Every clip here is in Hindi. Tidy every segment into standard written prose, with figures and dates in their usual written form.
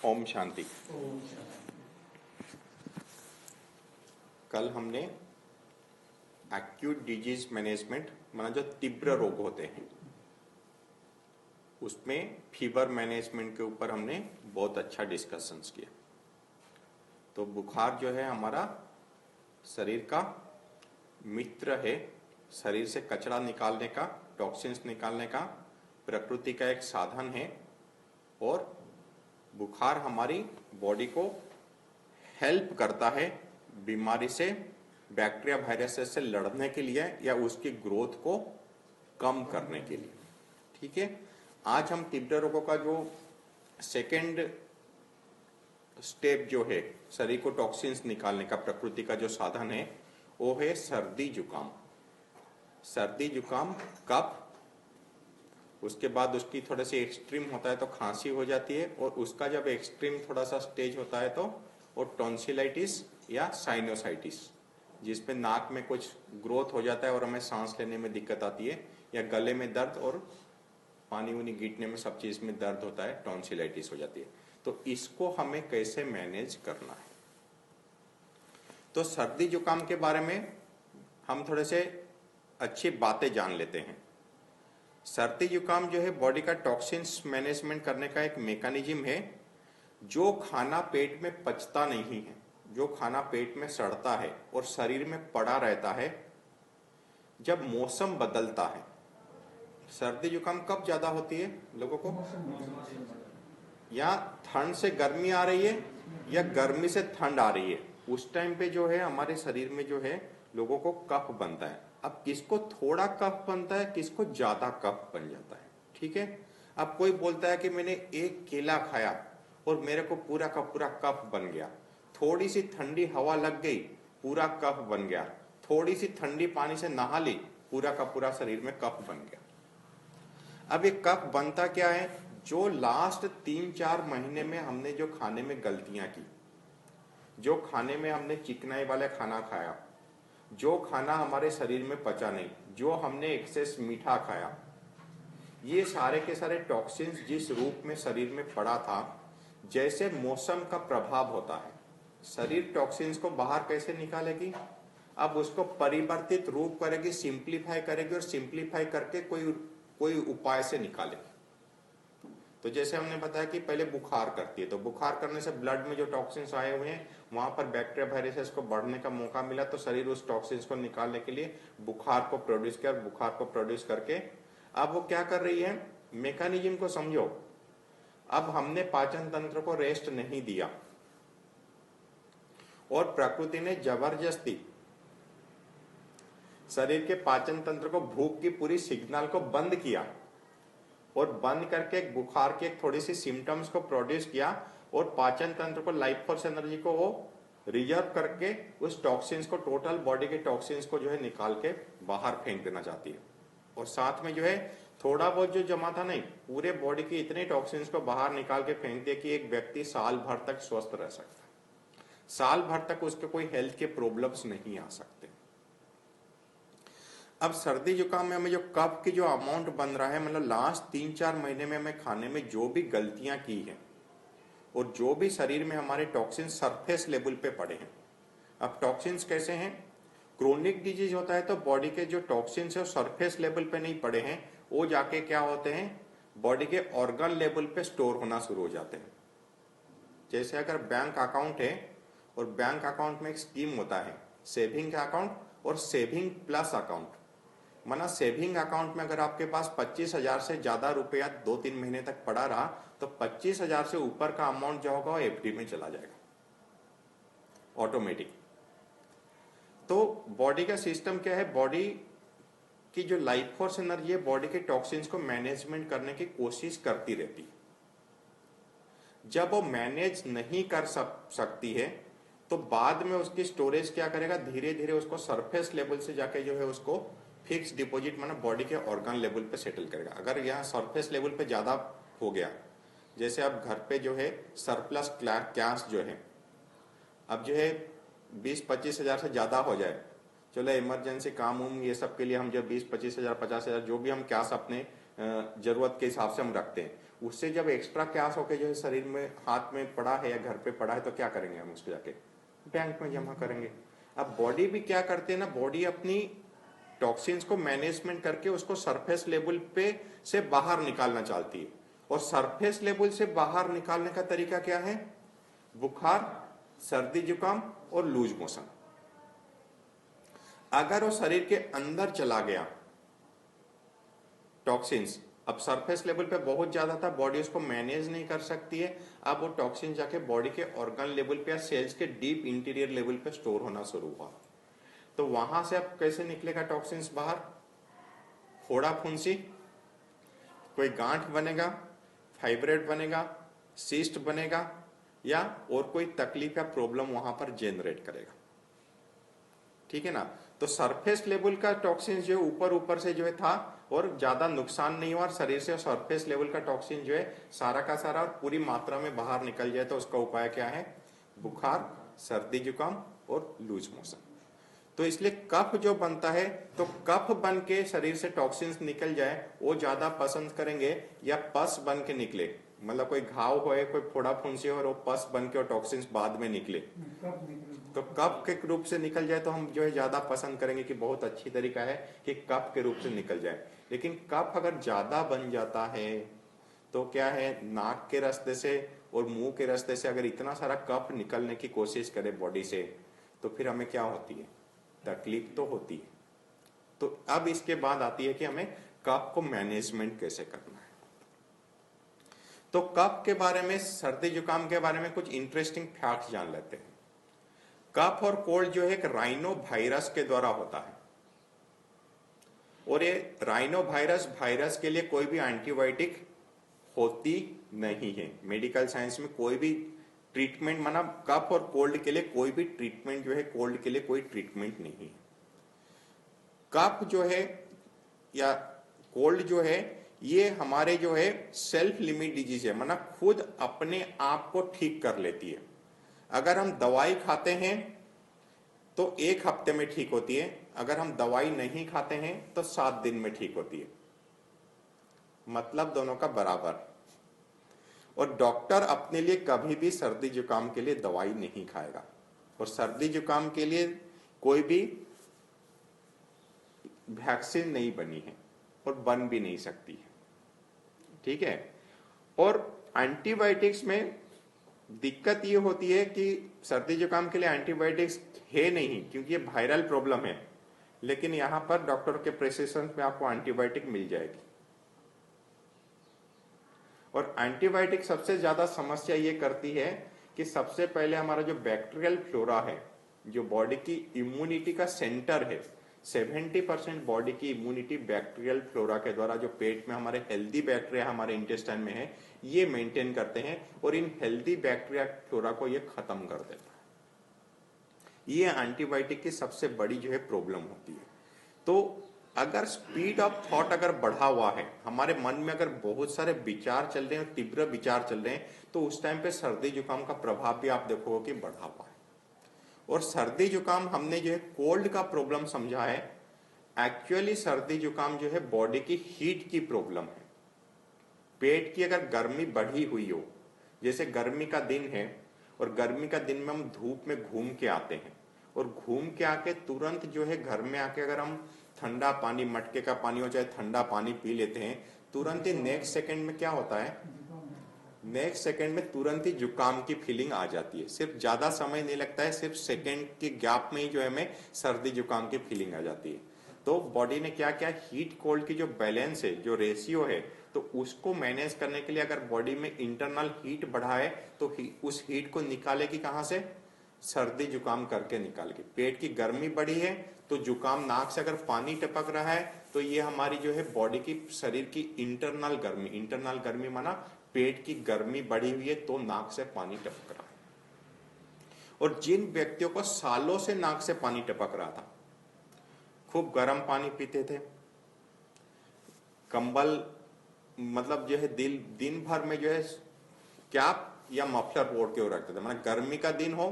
ओम शांति। कल हमने एक्यूट डिजीज मैनेजमेंट माना जो तीव्र रोग होते हैं उसमें फीवर मैनेजमेंट के ऊपर हमने बहुत अच्छा डिस्कशंस किया। तो बुखार जो है हमारा शरीर का मित्र है, शरीर से कचरा निकालने का, टॉक्सिन्स निकालने का प्रकृति का एक साधन है और बुखार हमारी बॉडी को हेल्प करता है बीमारी से, बैक्टीरिया वायरस से लड़ने के लिए या उसकी ग्रोथ को कम करने के लिए। ठीक है, आज हम तीव्र रोगों का जो सेकेंड स्टेप जो है शरीर को टॉक्सिन्स निकालने का प्रकृति का जो साधन है वो है सर्दी जुकाम। सर्दी जुकाम कफ, उसके बाद उसकी थोड़ी सी एक्सट्रीम होता है तो खांसी हो जाती है और उसका जब एक्सट्रीम थोड़ा सा स्टेज होता है तो वो टॉन्सिलाइटिस या साइनोसाइटिस, जिसमें नाक में कुछ ग्रोथ हो जाता है और हमें सांस लेने में दिक्कत आती है या गले में दर्द और पानी वानी गिरने में सब चीज में दर्द होता है, टॉन्सिलाइटिस हो जाती है। तो इसको हमें कैसे मैनेज करना है। तो सर्दी जुकाम के बारे में हम थोड़े से अच्छी बातें जान लेते हैं। सर्दी जुकाम जो है बॉडी का टॉक्सिन्स मैनेजमेंट करने का एक मैकेनिज्म है। जो खाना पेट में पचता नहीं है, जो खाना पेट में सड़ता है और शरीर में पड़ा रहता है, जब मौसम बदलता है। सर्दी जुकाम कब ज्यादा होती है लोगों को? या ठंड से गर्मी आ रही है या गर्मी से ठंड आ रही है, उस टाइम पे जो है हमारे शरीर में जो है लोगों को कफ बनता है। अब किसको थोड़ा कफ बनता है, किसको ज्यादा कफ बन जाता है। ठीक है, अब कोई बोलता है कि मैंने एक केला खाया और मेरे को पूरा का पूरा कफ बन गया, थोड़ी सी ठंडी हवा लग गई पूरा कफ बन गया, थोड़ी सी ठंडी पानी से नहा ली पूरा का पूरा शरीर में कफ बन गया। अब ये कफ बनता क्या है? जो लास्ट 3-4 महीने में हमने जो खाने में गलतियां की, जो खाने में हमने चिकनाई वाला खाना खाया, जो खाना हमारे शरीर में पचा नहीं, जो हमने एक्सेस मीठा खाया, ये सारे के सारे टॉक्सिन्स जिस रूप में शरीर में पड़ा था, जैसे मौसम का प्रभाव होता है, शरीर टॉक्सिन्स को बाहर कैसे निकालेगी? अब उसको परिवर्तित रूप करेगी, सिंप्लीफाई करेगी और सिंप्लीफाई करके कोई उपाय से निकालेगी। तो जैसे हमने बताया कि पहले बुखार करती है, तो बुखार करने से ब्लड में जो टॉक्सिन्स आए हुए हैं वहां पर बैक्टीरिया वायरसेस को बढ़ने का मौका मिला, तो शरीर उस टॉक्सिन्स को निकालने के लिए बुखार को प्रोड्यूस किया। बुखार को प्रोड्यूस करके अब वो क्या कर रही है, मैकेनिज्म को समझो। अब हमने पाचन तंत्र को रेस्ट नहीं दिया और प्रकृति ने जबरदस्ती शरीर के पाचन तंत्र को, भूख की पूरी सिग्नल को बंद किया और बंद करके बुखार की एक थोड़ी सी सिम्टम्स को प्रोड्यूस किया और पाचन तंत्र को, लाइफ फोर्स एनर्जी को वो रिजर्व करके उस टॉक्सिन्स को, टोटल बॉडी के टॉक्सिन्स को जो है निकाल के बाहर फेंक देना चाहती है। और साथ में जो है थोड़ा बहुत जो जमा था नहीं, पूरे बॉडी के इतने टॉक्सिन्स को बाहर निकाल के फेंक दिया कि एक व्यक्ति साल भर तक स्वस्थ रह सकता है, साल भर तक उसके कोई हेल्थ के प्रॉब्लम्स नहीं आ सकते। अब सर्दी जुकाम में हमें जो कफ की जो अमाउंट बन रहा है, मतलब लास्ट 3-4 महीने में हमें खाने में जो भी गलतियां की हैं और जो भी शरीर में हमारे टॉक्सिन सरफेस लेवल पे पड़े हैं। अब टॉक्सिन्स कैसे हैं? क्रोनिक डिजीज होता है तो बॉडी के जो टॉक्सिन्स है सरफेस लेवल पे नहीं पड़े हैं, वो जाके क्या होते हैं, बॉडी के ऑर्गन लेवल पे स्टोर होना शुरू हो जाते हैं। जैसे अगर बैंक अकाउंट है और बैंक अकाउंट में एक स्कीम होता है सेविंग अकाउंट और सेविंग प्लस अकाउंट। माना सेविंग अकाउंट में अगर आपके पास 25,000 से ज्यादा रुपया 2-3 महीने तक पड़ा रहा तो 25,000 से ऊपर का अमाउंट जो होगा वो एफडी में चला जाएगा ऑटोमेटिक। तो बॉडी का सिस्टम क्या है, बॉडी की जो लाइफ फोर्स एनर्जी है बॉडी के टॉक्सिन्स को मैनेजमेंट करने की कोशिश करती रहती है। जब वो मैनेज नहीं कर सकती है तो बाद में उसकी स्टोरेज क्या करेगा, धीरे धीरे उसको सरफेस लेवल से जाके जो है उसको फिक्स डिपॉजिट माना बॉडी के ऑर्गन लेवल पे सेटल करेगा। अगर यहाँ सरफेस लेवल पे ज्यादा हो गया, जैसे अब घर पे जो है सरप्लस कैश जो है अब जो है 20-25 हजार से ज्यादा हो जाए, चलो इमरजेंसी काम उम ये सब के लिए हम जो 20-25 हजार 50 हजार जो भी हम कैश अपने जरूरत के हिसाब से हम रखते हैं, उससे जब एक्स्ट्रा कैश होके जो है शरीर में हाथ में पड़ा है या घर पे पड़ा है तो क्या करेंगे हम, उसको जाके बैंक में जमा करेंगे। अब बॉडी भी क्या करते हैं ना, बॉडी अपनी टॉक्सिन्स को मैनेजमेंट करके उसको सरफेस लेवल पे से बाहर निकालना चाहती है, और सरफेस लेवल से बाहर निकालने का तरीका क्या है, बुखार, सर्दी जुकाम और लूज मोशन। अगर वो शरीर के अंदर चला गया टॉक्सिन्स, अब सरफेस लेवल पे बहुत ज्यादा था, बॉडी उसको मैनेज नहीं कर सकती है, अब वो टॉक्सिन जाके बॉडी के ऑर्गन लेवल पे या सेल्स के डीप इंटीरियर लेवल पे स्टोर होना शुरू हुआ। तो वहां से अब कैसे निकलेगा टॉक्सिन्स बाहर, फोड़ा फुंसी, कोई गांठ बनेगा, फाइब्रेट बनेगा, सिस्ट बनेगा, या और कोई तकलीफ या प्रॉब्लम वहां पर जनरेट करेगा। ठीक है ना। तो सरफेस लेवल का टॉक्सिन जो ऊपर ऊपर से जो है था और ज्यादा नुकसान नहीं हुआ, और शरीर से सरफेस लेवल का टॉक्सिन जो है सारा का सारा और पूरी मात्रा में बाहर निकल जाए, तो उसका उपाय क्या है, बुखार, सर्दी जुकाम और लूज मोशन। तो इसलिए कफ जो बनता है, तो कफ बन के शरीर से टॉक्सिन्स निकल जाए वो ज्यादा पसंद करेंगे, या पस बन के निकले, मतलब कोई घाव हो, कोई फोड़ा फुंसी हो और वो पस बन के और टॉक्सिन्स बाद में निकले, तो कफ के रूप से निकल जाए तो हम जो है ज्यादा पसंद करेंगे कि बहुत अच्छी तरीका है कि कफ के रूप से निकल जाए। लेकिन कफ अगर ज्यादा बन जाता है तो क्या है, नाक के रास्ते से और मुंह के रास्ते से अगर इतना सारा कफ निकलने की कोशिश करे बॉडी से, तो फिर हमें क्या होती है, तकलीफ तो होती है। तो अब इसके बाद आती है कि हमें कफ को मैनेजमेंट कैसे करना है। तो कफ के बारे में, सर्दी जुकाम के बारे में कुछ इंटरेस्टिंग फैक्ट्स जान लेते हैं। कफ और कोल्ड जो है एक राइनो वायरस के द्वारा होता है, और ये राइनो वायरस के लिए कोई भी एंटीबायोटिक होती नहीं है। मेडिकल साइंस में कोई भी ट्रीटमेंट, माना कफ और कोल्ड के लिए कोई भी ट्रीटमेंट जो है, कोल्ड के लिए कोई ट्रीटमेंट नहीं है। कफ जो है या कोल्ड जो है, ये हमारे जो है सेल्फ लिमिट डिजीज है, माना खुद अपने आप को ठीक कर लेती है। अगर हम दवाई खाते हैं तो 1 हफ्ते में ठीक होती है, अगर हम दवाई नहीं खाते हैं तो 7 दिन में ठीक होती है, मतलब दोनों का बराबर। और डॉक्टर अपने लिए कभी भी सर्दी जुकाम के लिए दवाई नहीं खाएगा, और सर्दी जुकाम के लिए कोई भी वैक्सीन नहीं बनी है और बन भी नहीं सकती है। ठीक है। और एंटीबायोटिक्स में दिक्कत ये होती है कि सर्दी जुकाम के लिए एंटीबायोटिक्स है नहीं, क्योंकि ये वायरल प्रॉब्लम है, लेकिन यहां पर डॉक्टर के प्रिस्क्रिप्शन में आपको एंटीबायोटिक मिल जाएगी। और एंटीबायोटिक सबसे ज्यादा समस्या ये करती है कि सबसे पहले हमारा जो बैक्टीरियल फ्लोरा है, जो बॉडी की इम्यूनिटी का सेंटर है, 70% बॉडी की इम्यूनिटी बैक्टीरियल फ्लोरा के द्वारा, जो पेट में हमारे हेल्दी बैक्टीरिया हमारे इंटेस्टाइन में है, ये मेंटेन करते हैं, और इन हेल्दी बैक्टीरिया फ्लोरा को ये खत्म कर देता है। ये एंटीबायोटिक की सबसे बड़ी जो है प्रॉब्लम होती है। तो अगर स्पीड ऑफ थॉट अगर बढ़ा हुआ है, हमारे मन में अगर बहुत सारे विचार चल रहे हैं, तीव्र विचार चल रहे हैं, तो उस टाइम पे सर्दी जुकाम का प्रभाव भी आप देखोगे कि बढ़ा हुआ है। और सर्दी जुकाम हमने जो है कोल्ड का प्रॉब्लम समझा है, एक्चुअली सर्दी जुकाम जो है बॉडी की हीट की प्रॉब्लम है। पेट की अगर गर्मी बढ़ी हुई हो, जैसे गर्मी का दिन है और गर्मी का दिन में हम धूप में घूम के आते हैं, और घूम के आके तुरंत जो है घर में आके अगर हम ठंडा पानी, मटके का पानी हो चाहे ठंडा पानी पी लेते हैं, तुरंत ही नेक्स्ट सेकंड में क्या होता है, नेक्स्ट सेकंड में तुरंत ही जुकाम की फीलिंग आ जाती है। सिर्फ ज्यादा समय नहीं लगता है, सिर्फ सेकंड के गैप में ही जो है हमें सर्दी जुकाम की फीलिंग आ जाती है। तो बॉडी ने क्या किया, हीट कोल्ड की जो बैलेंस है, जो रेशियो है, तो उसको मैनेज करने के लिए अगर बॉडी में इंटरनल हीट बढ़ा है तो उस हीट को निकालेगी कहां से, सर्दी जुकाम करके निकालेगी। पेट की गर्मी बढ़ी है तो जुकाम, नाक से अगर पानी टपक रहा है तो ये हमारी जो है बॉडी की, शरीर की इंटरनल गर्मी, इंटरनल गर्मी माना पेट की गर्मी बढ़ी हुई है तो नाक से पानी टपक रहा है। और जिन व्यक्तियों को सालों से नाक से पानी टपक रहा था, खूब गर्म पानी पीते थे, कंबल मतलब जो है दिन भर में जो है कैप या मफलर ओढ़ के रखते थे, मतलब गर्मी का दिन हो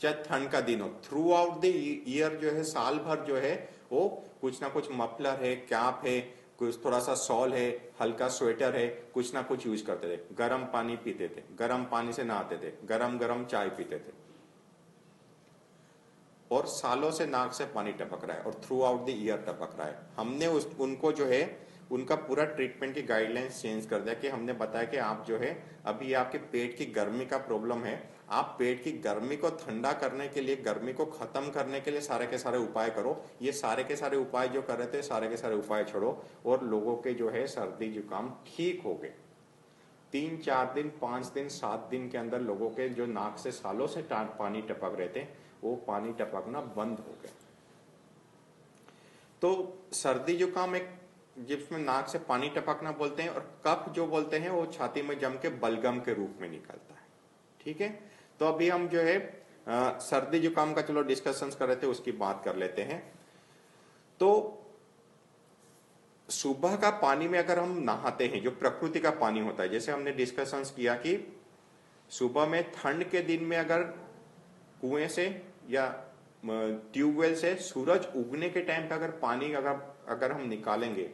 चाहे ठंड का दिन हो, थ्रू आउट द ईयर जो है, साल भर जो है वो कुछ ना कुछ मफलर है, कैप है, कुछ थोड़ा सा शॉल है, हल्का स्वेटर है, कुछ ना कुछ यूज करते थे, गर्म पानी पीते थे, गर्म पानी से नहाते थे, गरम गरम चाय पीते थे, और सालों से नाक से पानी टपक रहा है और थ्रू आउट द ईयर टपक रहा है। हमने उनको जो है उनका पूरा ट्रीटमेंट की गाइडलाइंस चेंज कर दिया कि हमने बताया कि आप जो है अभी आपके पेट की गर्मी का प्रॉब्लम है, आप पेट की गर्मी को ठंडा करने के लिए, गर्मी को खत्म करने के लिए सारे के सारे उपाय करो। ये सारे के सारे उपाय जो कर रहे थे, सारे के सारे उपाय छोड़ो, और लोगों के जो है सर्दी जुकाम ठीक हो गए। 3-4 दिन, 5 दिन, 7 दिन के अंदर लोगों के जो नाक से सालों से पानी टपक रहे थे, वो पानी टपकना बंद हो गया। तो सर्दी जुकाम एक जिसमें नाक से पानी टपकना बोलते हैं, और कफ जो बोलते हैं वो छाती में जम के बलगम के रूप में निकलता है। ठीक है, तो अभी हम जो है सर्दी जुकाम का चलो डिस्कशन कर रहे थे, उसकी बात कर लेते हैं। तो सुबह का पानी में अगर हम नहाते हैं, जो प्रकृति का पानी होता है, जैसे हमने डिस्कशंस किया कि सुबह में ठंड के दिन में अगर कुएं से या ट्यूबवेल से सूरज उगने के टाइम पे अगर पानी अगर हम निकालेंगे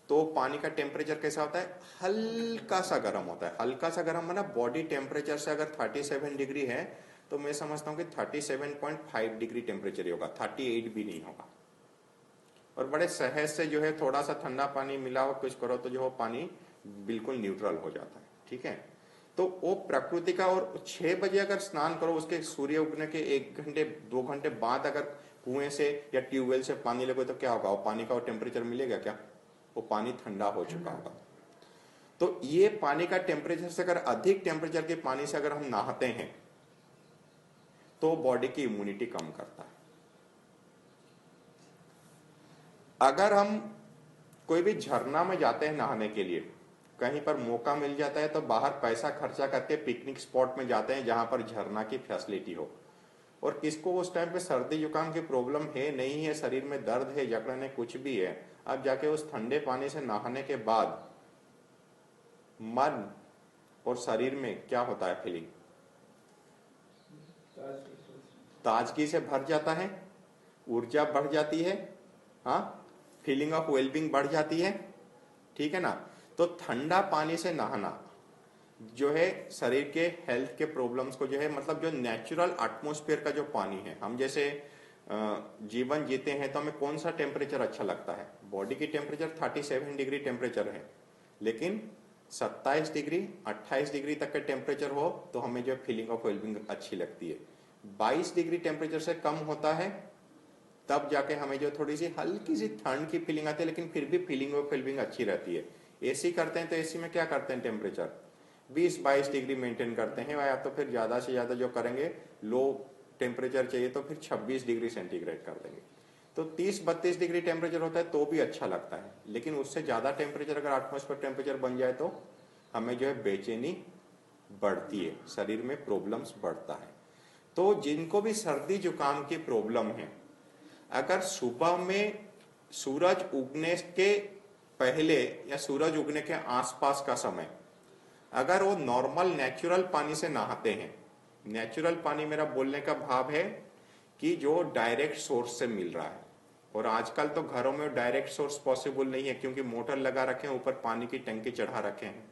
तो पानी का टेम्परेचर कैसा होता है, हल्का सा गर्म होता है। हल्का सा गर्म मतलब बॉडी टेम्परेचर से अगर 37 डिग्री है तो मैं समझता हूं कि 37.5 डिग्री टेम्परेचर ही होगा, 38 भी नहीं होगा। और बड़े सहज से जो है थोड़ा सा ठंडा पानी मिला हो, कुछ करो तो जो हो पानी बिल्कुल न्यूट्रल हो जाता है। ठीक है, तो वो प्रकृति का। और 6 बजे अगर स्नान करो, उसके सूर्य उगने के 1 घंटे 2 घंटे बाद अगर कुएं से या ट्यूबवेल से पानी लगो तो क्या होगा, वो पानी का वो टेम्परेचर मिलेगा क्या, वो पानी ठंडा हो चुका होगा। तो ये पानी का टेम्परेचर से अगर अधिक टेम्परेचर के पानी से अगर हम नहाते हैं तो बॉडी की इम्यूनिटी कम करता है। अगर हम कोई भी झरना में जाते हैं नहाने के लिए, कहीं पर मौका मिल जाता है तो बाहर पैसा खर्चा करके पिकनिक स्पॉट में जाते हैं जहां पर झरना की फैसिलिटी हो, और किसको उस टाइम पे सर्दी जुकाम की प्रॉब्लम है, नहीं है, शरीर में दर्द है, जकड़न है, कुछ भी है, अब जाके उस ठंडे पानी से नहाने के बाद मन और शरीर में क्या होता है, फीलिंग ताजगी से भर जाता है, ऊर्जा बढ़ जाती है, हाँ, फीलिंग ऑफ वेलबींग बढ़ जाती है। ठीक है ना, तो ठंडा पानी से नहाना जो है शरीर के हेल्थ के प्रॉब्लम्स को जो है, मतलब जो नेचुरल एटमॉस्फेयर का जो पानी है, हम जैसे जीवन जीते हैं तो हमें कौन सा टेम्परेचर अच्छा लगता है, बॉडी की टेम्परेचर 37 डिग्री टेम्परेचर है, लेकिन 27 डिग्री 28 डिग्री तक का टेम्परेचर हो तो हमें जो फीलिंग ऑफ वेलबींग अच्छी लगती है। 22 डिग्री टेम्परेचर से कम होता है तब जाके हमें जो थोड़ी सी हल्की सी ठंड की फीलिंग आती है, लेकिन फिर भी फीलिंग ऑफ वेलबींग अच्छी रहती है। एसी करते हैं तो एसी में क्या करते हैं, टेम्परेचर 20-22 डिग्री मेंटेन करते हैं, या तो फिर ज्यादा से ज्यादा जो करेंगे, लो टेम्परेचर चाहिए तो फिर 26 डिग्री सेंटीग्रेड कर देंगे। तो 30-32 डिग्री टेम्परेचर होता है तो भी अच्छा लगता है, लेकिन उससे ज्यादा टेम्परेचर अगर एटमॉस्फेयर टेम्परेचर बन जाए तो हमें जो है बेचैनी बढ़ती है, शरीर में प्रॉब्लम्स बढ़ता है। तो जिनको भी सर्दी जुकाम की प्रॉब्लम है, अगर सुबह में सूरज उगने के पहले या सूरज उगने के आसपास का समय अगर वो नॉर्मल नेचुरल पानी से नहाते हैं, नेचुरल पानी मेरा बोलने का भाव है कि जो डायरेक्ट सोर्स से मिल रहा है, और आजकल तो घरों में डायरेक्ट सोर्स पॉसिबल नहीं है क्योंकि मोटर लगा रखे हैं, ऊपर पानी की टंकी चढ़ा रखे हैं।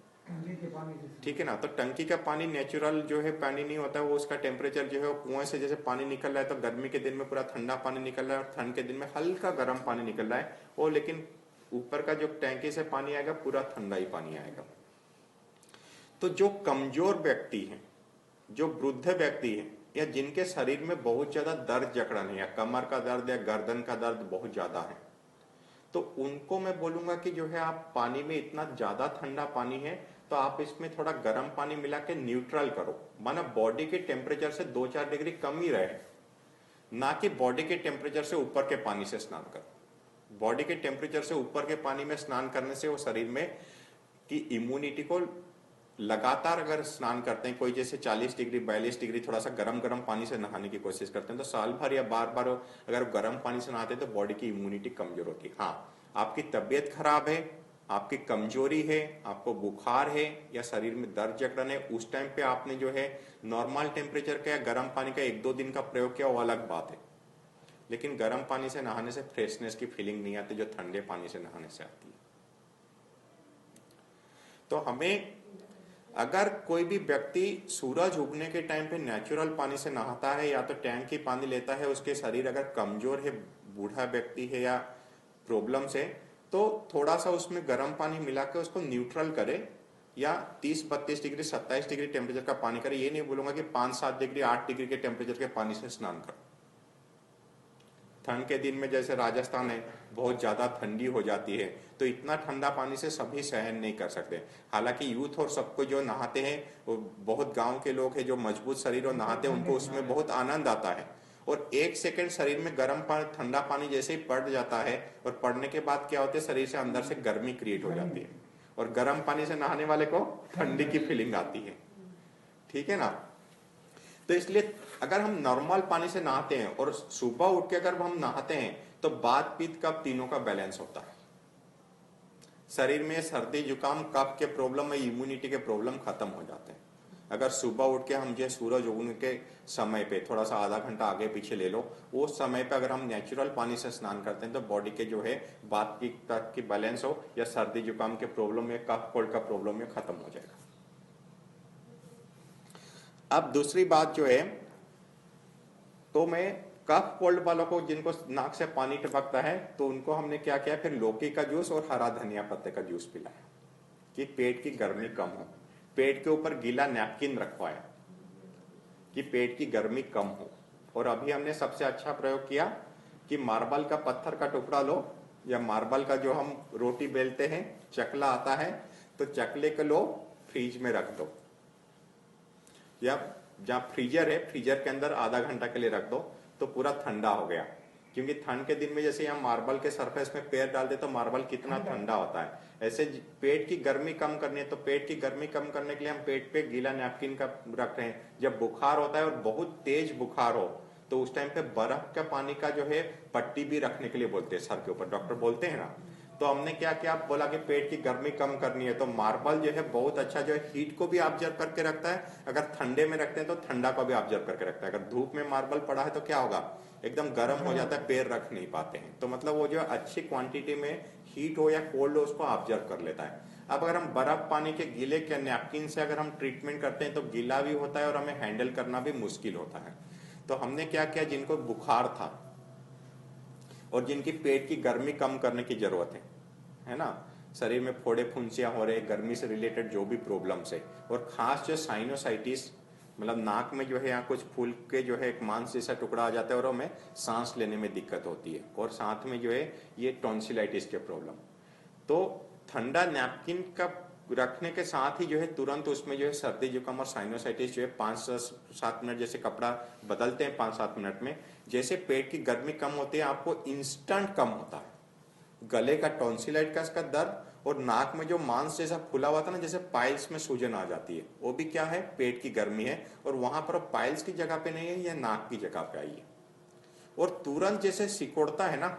ठीक है ना, तो टंकी का पानी नेचुरल जो है पानी नहीं होता है, वो उसका टेम्परेचर जो है वो कुएं से जैसे पानी निकल रहा है तो गर्मी के दिन में पूरा ठंडा पानी निकल रहा है और ठंड के दिन में हल्का गर्म पानी निकल रहा है, वो लेकिन ऊपर का जो टैंकी से पानी आएगा पूरा ठंडा ही पानी आएगा। तो जो कमजोर व्यक्ति हैं, जो वृद्ध व्यक्ति हैं, या जिनके शरीर में बहुत ज्यादा दर्द जकड़न है, या कमर का दर्द या गर्दन का दर्द बहुत ज्यादा है, तो उनको मैं बोलूंगा कि जो है आप पानी में इतना ज्यादा ठंडा पानी है तो आप इसमें थोड़ा गर्म पानी मिला के न्यूट्रल करो, माना बॉडी के टेम्परेचर से 2-4 डिग्री कम ही रहे, ना कि बॉडी के टेम्परेचर से ऊपर के पानी से स्नान करो। बॉडी के टेम्परेचर से ऊपर के पानी में स्नान करने से वो शरीर में की इम्यूनिटी को लगातार अगर स्नान करते हैं, कोई जैसे 40 डिग्री 42 डिग्री थोड़ा सा गर्म गर्म पानी से नहाने की कोशिश करते हैं, तो साल भर या बार बार अगर गर्म पानी से नहाते हैं तो बॉडी की इम्यूनिटी कमजोर होती है। हाँ, आपकी तबीयत खराब है, आपकी कमजोरी है, आपको बुखार है या शरीर में दर्द जकड़न है, उस टाइम पे आपने जो है नॉर्मल टेम्परेचर का या गर्म पानी का 1-2 दिन का प्रयोग किया, वो अलग बात है, लेकिन गर्म पानी से नहाने से फ्रेशनेस की फीलिंग नहीं आती जो ठंडे पानी से नहाने से आती है। तो हमें अगर कोई भी व्यक्ति सूरज उगने के टाइम पे नेचुरल पानी से नहाता है या तो टैंक की पानी लेता है, उसके शरीर अगर कमजोर है, बूढ़ा व्यक्ति है या प्रॉब्लम से, तो थोड़ा सा उसमें गर्म पानी मिला के उसको न्यूट्रल करे या 30-32 डिग्री 27 डिग्री टेम्परेचर का पानी करे। ये नहीं बोलूंगा कि 5-7 डिग्री 8 डिग्री के टेम्परेचर के पानी से स्नान करो। ठंड के दिन में जैसे राजस्थान है, बहुत ज्यादा ठंडी हो जाती है, तो इतना ठंडा पानी से सभी सहन नहीं कर सकते। हालांकि यूथ और सबको जो नहाते हैं, वो बहुत गांव के लोग हैं जो मजबूत शरीर और नहाते हैं, उनको उसमें बहुत आनंद आता है। और 1 सेकंड शरीर में गर्म पानी ठंडा पानी जैसे ही पड़ जाता है, और पड़ने के बाद क्या होता है, शरीर से अंदर से गर्मी क्रिएट हो जाती है, और गर्म पानी से नहाने वाले को ठंडी की फीलिंग आती है। ठीक है ना। तो इसलिए अगर हम नॉर्मल पानी से नहाते हैं और सुबह उठ के अगर हम नहाते हैं, तो बात पीत कफ तीनों का बैलेंस होता है। शरीर में सर्दी जुकाम कफ के प्रॉब्लम या इम्यूनिटी के प्रॉब्लम खत्म हो जाते हैं। अगर सुबह उठ के हम जो सूरज उगने के समय पे थोड़ा सा आधा घंटा आगे पीछे ले लो, उस समय पे अगर हम नेचुरल पानी से स्नान करते हैं, तो बॉडी के जो है बात पीत तक की बैलेंस हो या सर्दी जुकाम के प्रॉब्लम या कफ कोल्ड का प्रॉब्लम में खत्म हो जाएगा। अब दूसरी बात जो है, तो मैं कफ कोल्ड वालों को जिनको नाक से पानी टपकता है, तो उनको हमने क्या किया, फिर लौकी का जूस और हरा धनिया पत्ते का जूस पिलाया कि पेट की गर्मी कम हो। पेट के ऊपर गीला नैपकिन रखवाया कि पेट की गर्मी कम हो। और अभी हमने सबसे अच्छा प्रयोग किया कि मार्बल का पत्थर का टुकड़ा लो, या मार्बल का जो हम रोटी बेलते हैं चकला आता है, तो चकले को लो, फ्रीज में रख दो, या जहां फ्रीजर है फ्रीजर के अंदर आधा घंटा के लिए रख दो, तो पूरा ठंडा हो गया। क्योंकि ठंड के दिन में जैसे हम मार्बल के सरफेस में पैर डाल दे तो मार्बल कितना ठंडा होता है, ऐसे पेट की गर्मी कम करनी है, तो पेट की गर्मी कम करने के लिए हम पेट पे गीला नैपकिन का रख रहे हैं। जब बुखार होता है और बहुत तेज बुखार हो, तो उस टाइम पे बर्फ का पानी का जो है पट्टी भी रखने के लिए बोलते हैं, सर के ऊपर डॉक्टर बोलते हैं ना। तो हमने क्या किया, बोला कि पेट की गर्मी कम करनी है, तो मार्बल जो है बहुत अच्छा जो है हीट को भी ऑब्जर्व करके रखता है। अगर ठंडे में रखते हैं तो ठंडा को भी ऑब्जर्व करके रखता है। अगर धूप में मार्बल पड़ा है तो क्या होगा, एकदम गर्म हो जाता है, पैर रख नहीं पाते हैं। तो मतलब वो जो अच्छी क्वांटिटी में हीट हो या कोल्ड हो उसको ऑब्जर्व कर लेता है। अब अगर हम बर्फ पानी के गीले के नैपकिन से अगर हम ट्रीटमेंट करते हैं, तो गीला भी होता है और हमें हैंडल करना भी मुश्किल होता है। तो हमने क्या किया, जिनको बुखार था और जिनकी पेट की गर्मी कम करने की जरूरत है ना, शरीर में फोड़े फुंसियां हो रहे, गर्मी से रिलेटेड जो भी प्रॉब्लम्स है, और खास जो साइनोसाइटिस, मतलब नाक में जो है यहाँ कुछ फूल के जो है एक मांस जैसा टुकड़ा आ जाता है और हमें सांस लेने में दिक्कत होती है, और साथ में जो है ये टॉन्सिलाइटिस के प्रॉब्लम, तो ठंडा नैपकिन का रखने के साथ ही जो है तुरंत उसमें जो है सर्दी जुकाम और साइनोसाइटिस जो है 5-7 मिनट जैसे कपड़ा बदलते हैं 5-7 मिनट में, जैसे पेट की गर्मी कम होती है आपको इंस्टेंट कम होता है। गले का टॉन्सिलाइट का इसका दर्द, और नाक में जो मांस जैसा फुला हुआ था ना, जैसे पाइल्स में सूजन आ जाती है, वो भी क्या है, पेट की गर्मी है, और वहां पर पाइल्स की जगह पे नहीं है, यह नाक की जगह पे आई है। और तुरंत जैसे सिकोड़ता है ना,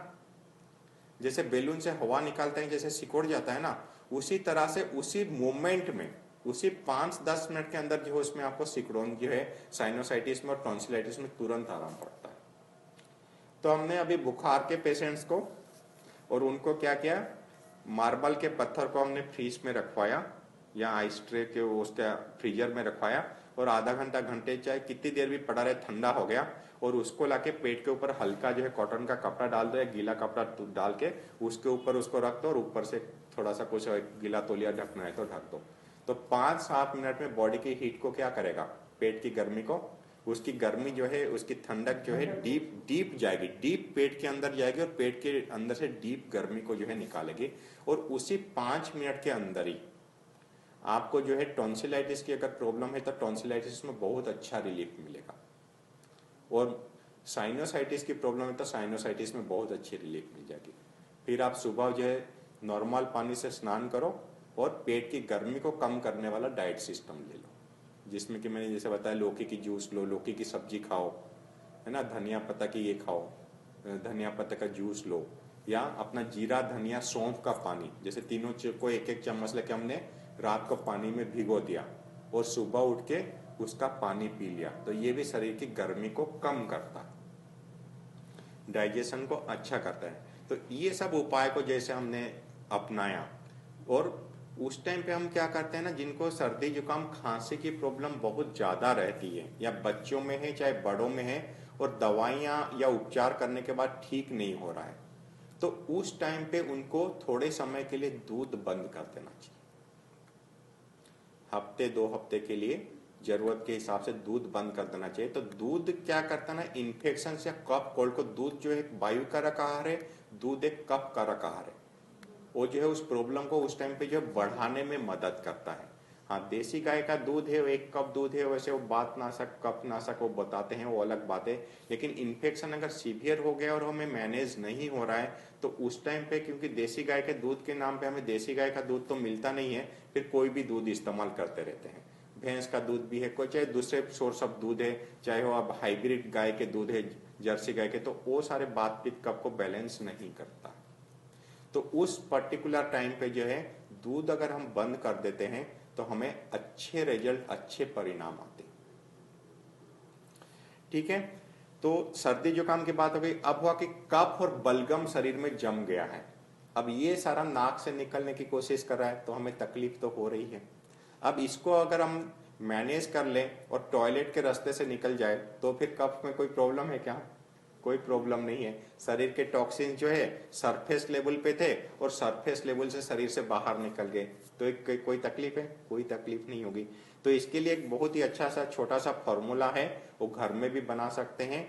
जैसे बैलून से हवा निकालते हैं जैसे सिकोड़ जाता है ना, उसी तरह से उसी मोमेंट में, उसी 5-10 मिनट के अंदर जो है उसमें आपको सिकुड़न जो है साइनोसाइटिस में और टॉन्सिलाइटिस में तुरंत आराम पड़ता है। तो हमने अभी बुखार के पेशेंट्स को और उनको क्या किया, मार्बल के पत्थर को हमने फ्रीज में रखवाया या आइस ट्रे के उसके फ्रीजर में रखवाया, और आधा घंटा घंटे चाहे कितनी देर भी पड़ा रहे, ठंडा हो गया, और उसको लाके पेट के ऊपर हल्का जो है कॉटन का कपड़ा डाल दो या गीला कपड़ा डाल के उसके ऊपर उसको रख दो, और ऊपर से थोड़ा सा कुछ गीला तौलिया ढकना है तो ढक दो। तो 5-7 मिनट में बॉडी की हीट को क्या करेगा, पेट की गर्मी को, उसकी गर्मी जो है, उसकी ठंडक जो है डीप डीप जाएगी, डीप पेट के अंदर जाएगी, और पेट के अंदर से डीप गर्मी को जो है निकालेगी। और उसी 5 मिनट के अंदर ही आपको जो है टॉन्सिलाइटिस की अगर प्रॉब्लम है तो टॉन्सिलाइटिस में बहुत अच्छा रिलीफ मिलेगा, और साइनोसाइटिस की प्रॉब्लम है तो साइनोसाइटिस में बहुत अच्छी रिलीफ मिल जाएगी। फिर आप सुबह जो है नॉर्मल पानी से स्नान करो, और पेट की गर्मी को कम करने वाला डाइट सिस्टम ले लो, जिसमें कि मैंने जैसे बताया लौकी की जूस लो, लौकी की सब्जी खाओ, है ना, धनिया पत्ता की ये खाओ, धनिया पत्ते का जूस लो, या अपना जीरा धनिया सौंफ का पानी, जैसे तीनों को 1-1 चम्मच लेके हमने रात को पानी में भिगो दिया और सुबह उठ के उसका पानी पी लिया, तो ये भी शरीर की गर्मी को कम करता है, डाइजेशन को अच्छा करता है। तो ये सब उपाय को जैसे हमने अपनाया, और उस टाइम पे हम क्या करते हैं ना, जिनको सर्दी जुकाम खांसी की प्रॉब्लम बहुत ज़्यादा रहती है, या बच्चों में है चाहे बड़ों में है, और दवाइयाँ या उपचार करने के बाद ठीक नहीं हो रहा है, तो उस टाइम पे उनको थोड़े समय के लिए दूध बंद कर देना चाहिए। हफ्ते 2 हफ्ते के लिए जरूरत के हिसाब से दूध बंद कर देना चाहिए। तो दूध क्या करता है ना, इन्फेक्शन या कफ कोल्ड को, दूध जो है वायु का आहार है, दूध एक कफ का आहार है, वो जो है उस प्रॉब्लम को उस टाइम पे जो है बढ़ाने में मदद करता है। हाँ, देसी गाय का दूध है, 1 कप दूध है, वैसे वो बात नाशक कफ नाशक वो बताते हैं, वो अलग बात है। लेकिन इन्फेक्शन अगर सीवियर हो गया और हमें मैनेज नहीं हो रहा है, तो उस टाइम पे, क्योंकि देसी गाय के दूध के नाम पे हमें देसी गाय का दूध तो मिलता नहीं है, फिर कोई भी दूध इस्तेमाल करते रहते हैं। भैंस का दूध भी है, कोई चाहे दूसरे सोर्स ऑफ दूध है, चाहे वो अब हाइब्रिड गाय के दूध है, जर्सी गाय के, तो वो सारे बात पित्त कफ को बैलेंस नहीं करता। तो उस पर्टिकुलर टाइम पे जो है दूध अगर हम बंद कर देते हैं तो हमें अच्छे रिजल्ट, अच्छे परिणाम आते हैं। ठीक है, तो सर्दी जुकाम की बात हो गई। अब हुआ कि कफ और बलगम शरीर में जम गया है, अब ये सारा नाक से निकलने की कोशिश कर रहा है, तो हमें तकलीफ तो हो रही है। अब इसको अगर हम मैनेज कर लें और टॉयलेट के रास्ते से निकल जाए, तो फिर कफ में कोई प्रॉब्लम है क्या? कोई प्रॉब्लम नहीं है। शरीर के टॉक्सिन जो है सरफेस लेवल पे थे और सरफेस लेवल से शरीर से बाहर निकल गए, तो एक कोई तकलीफ है? कोई तकलीफ नहीं होगी। तो इसके लिए एक बहुत ही अच्छा सा छोटा सा फॉर्मूला है, वो घर में भी बना सकते हैं।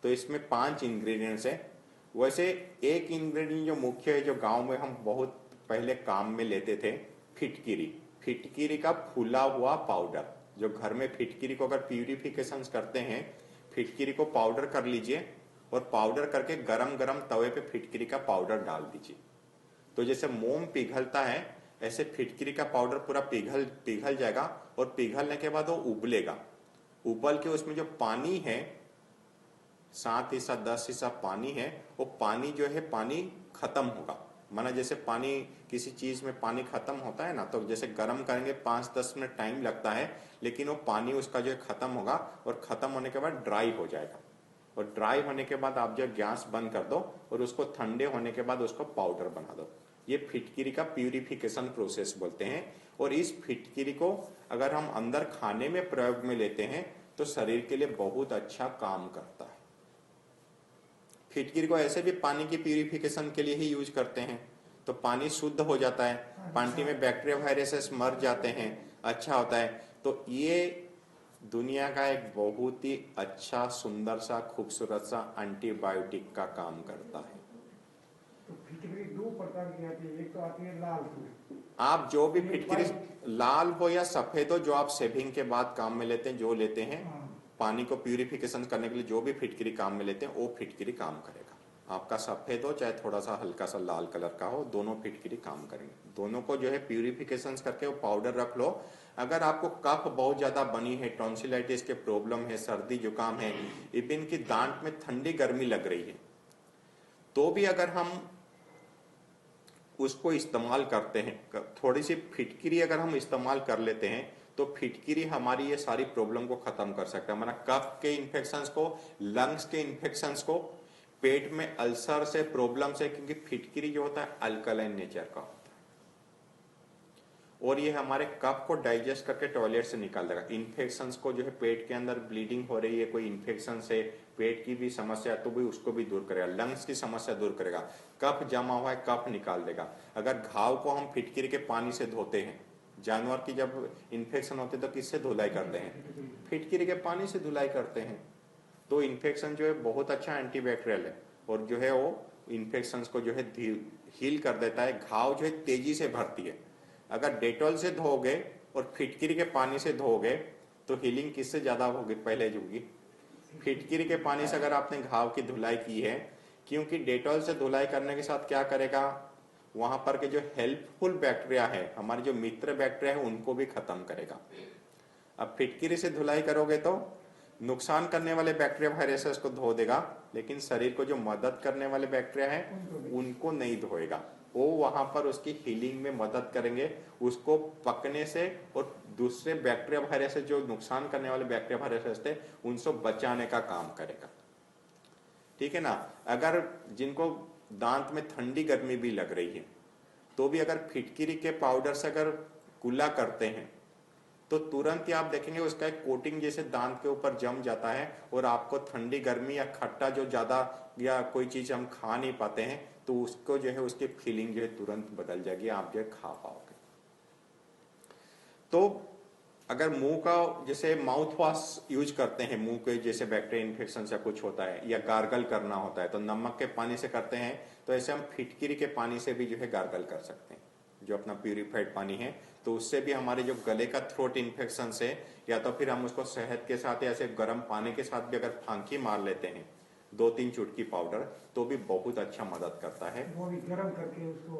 तो इसमें 5 इंग्रेडिएंट्स है। वैसे एक इंग्रेडिएंट जो मुख्य है, जो गांव में हम बहुत पहले काम में लेते थे, फिटकिरी। फिटकिरी का फूला हुआ पाउडर, जो घर में फिटकिरी को अगर प्यूरिफिकेशन करते हैं, फिटकिरी को पाउडर कर लीजिए और पाउडर करके गरम गरम तवे पे फिटकिरी का पाउडर डाल दीजिए। तो जैसे मोम पिघलता है, ऐसे फिटकिरी का पाउडर पूरा पिघल जाएगा, और पिघलने के बाद वो उबलेगा। उबल के उसमें जो पानी है, 7 हिस्सा 10 हिस्सा पानी है, वो पानी जो है पानी खत्म होगा। माना जैसे पानी, किसी चीज में पानी खत्म होता है ना, तो जैसे गर्म करेंगे 5-10 मिनट टाइम लगता है, लेकिन वो पानी उसका जो है खत्म होगा, और खत्म होने के बाद ड्राई हो जाएगा। और ड्राई होने के बाद आप जो गैस बंद कर दो और उसको ठंडे होने के बाद उसको पाउडर बना दो। ये फिटकिरी का प्यूरिफिकेशन प्रोसेस बोलते हैं। और इस फिटकिरी को अगर हम अंदर खाने में प्रयोग में लेते हैं तो शरीर के लिए बहुत अच्छा काम करता है। फिटकिरी को ऐसे भी पानी की प्यूरिफिकेशन के लिए ही यूज करते हैं, तो पानी शुद्ध हो जाता है, पानी में बैक्टीरिया वायरसेस मर जाते हैं, अच्छा होता है। तो ये दुनिया का एक बहुत ही अच्छा, सुंदर सा, खूबसूरत सा एंटीबायोटिक का काम करता है। तो फिटकरी 2 प्रकार की आती है, एक तो आती है लाल फूल। आप जो भी फिटकरी, लाल हो या सफेद हो, जो आप शेविंग के बाद काम में लेते हैं, जो लेते हैं पानी को प्यूरिफिकेशन करने के लिए, जो भी फिटकरी काम में लेते हैं, वो फिटकरी काम करेगा। आपका सफेद हो चाहे थोड़ा सा हल्का सा लाल कलर का हो, दोनों फिटकरी काम करेंगे। दोनों को जो है प्यूरिफिकेशन करके वो पाउडर रख लो। अगर आपको कफ बहुत ज्यादा बनी है, टॉन्सिलाइटिस के प्रॉब्लम है, सर्दी जुकाम है, इवन की दांत में ठंडी गर्मी लग रही है, तो भी अगर हम उसको इस्तेमाल करते हैं, थोड़ी सी फिटकिरी अगर हम इस्तेमाल कर लेते हैं, तो फिटकिरी हमारी ये सारी प्रॉब्लम को खत्म कर सकता है। हमारा कफ के इन्फेक्शंस को, लंग्स के इन्फेक्शंस को, पेट में अल्सर से प्रॉब्लम से, क्योंकि फिटकिरी जो होता है अल्कलाइन नेचर का होता है, और ये हमारे कफ को डाइजेस्ट करके टॉयलेट से निकाल देगा। इन्फेक्शंस को जो है, पेट के अंदर ब्लीडिंग हो रही है, कोई इन्फेक्शन से, पेट की भी समस्या, तो भी उसको भी दूर करेगा। लंग्स की समस्या दूर करेगा। कफ जमा हुआ है, कफ निकाल देगा। अगर घाव को हम फिटकिरी के पानी से धोते हैं, जानवर की जब इन्फेक्शन होते हैं तो किससे धुलाई करते हैं? फिटकिरी के पानी से धुलाई करते हैं। तो इन्फेक्शन जो है बहुत अच्छा एंटीबैक्टीरियल है, और जो है वो इन्फेक्शन को जो है हील कर देता है। घाव जो है तेजी से भरती है। अगर डेटॉल से धोगे और फिटकिरी के पानी से धोगे तो हीलिंग किससे ज्यादा होगी? पहले होगी फिटकिरी के पानी से। अगर आपने घाव की धुलाई की है, क्योंकि डेटॉल से धुलाई करने के साथ क्या करेगा, वहां पर के जो हेल्पफुल बैक्टीरिया है, हमारे जो मित्र बैक्टीरिया है, उनको भी खत्म करेगा। अब फिटकिरी से धुलाई करोगे तो नुकसान करने वाले बैक्टीरिया वायरसेस को धो देगा, लेकिन शरीर को जो मदद करने वाले बैक्टीरिया है उनको नहीं धोएगा। वो वहां पर उसकी हीलिंग में मदद करेंगे, उसको पकने से, और दूसरे बैक्टीरिया वायरस जो नुकसान करने वाले बैक्टीरिया वायरस थे उनसे बचाने का काम करेगा। ठीक है ना। अगर जिनको दांत में ठंडी गर्मी भी लग रही है, तो भी अगर फिटकिरी के पाउडर से अगर कुल्ला करते हैं तो तुरंत ही आप देखेंगे उसका एक कोटिंग जैसे दांत के ऊपर जम जाता है, और आपको ठंडी गर्मी या खट्टा जो ज्यादा या कोई चीज हम खा नहीं पाते हैं तो उसको जो है उसकी फीलिंग जो है तुरंत बदल जाएगी, आप जो है खा पाओगे। तो अगर मुंह का जैसे माउथ वॉश यूज करते हैं, मुंह के जैसे बैक्टीरिया इन्फेक्शन से कुछ होता है या गार्गल करना होता है तो नमक के पानी से करते हैं, तो ऐसे हम फिटकिरी के पानी से भी जो है गार्गल कर सकते हैं, जो अपना प्यूरिफाइड पानी है। तो उससे भी हमारे जो गले का थ्रोट इन्फेक्शन से, या तो फिर हम उसको शहद के साथ या सिर्फ गर्म पानी के साथ भी अगर फांकी मार लेते हैं 2-3 चुटकी पाउडर, तो भी बहुत अच्छा मदद करता है। वो भी गर्म करके उसको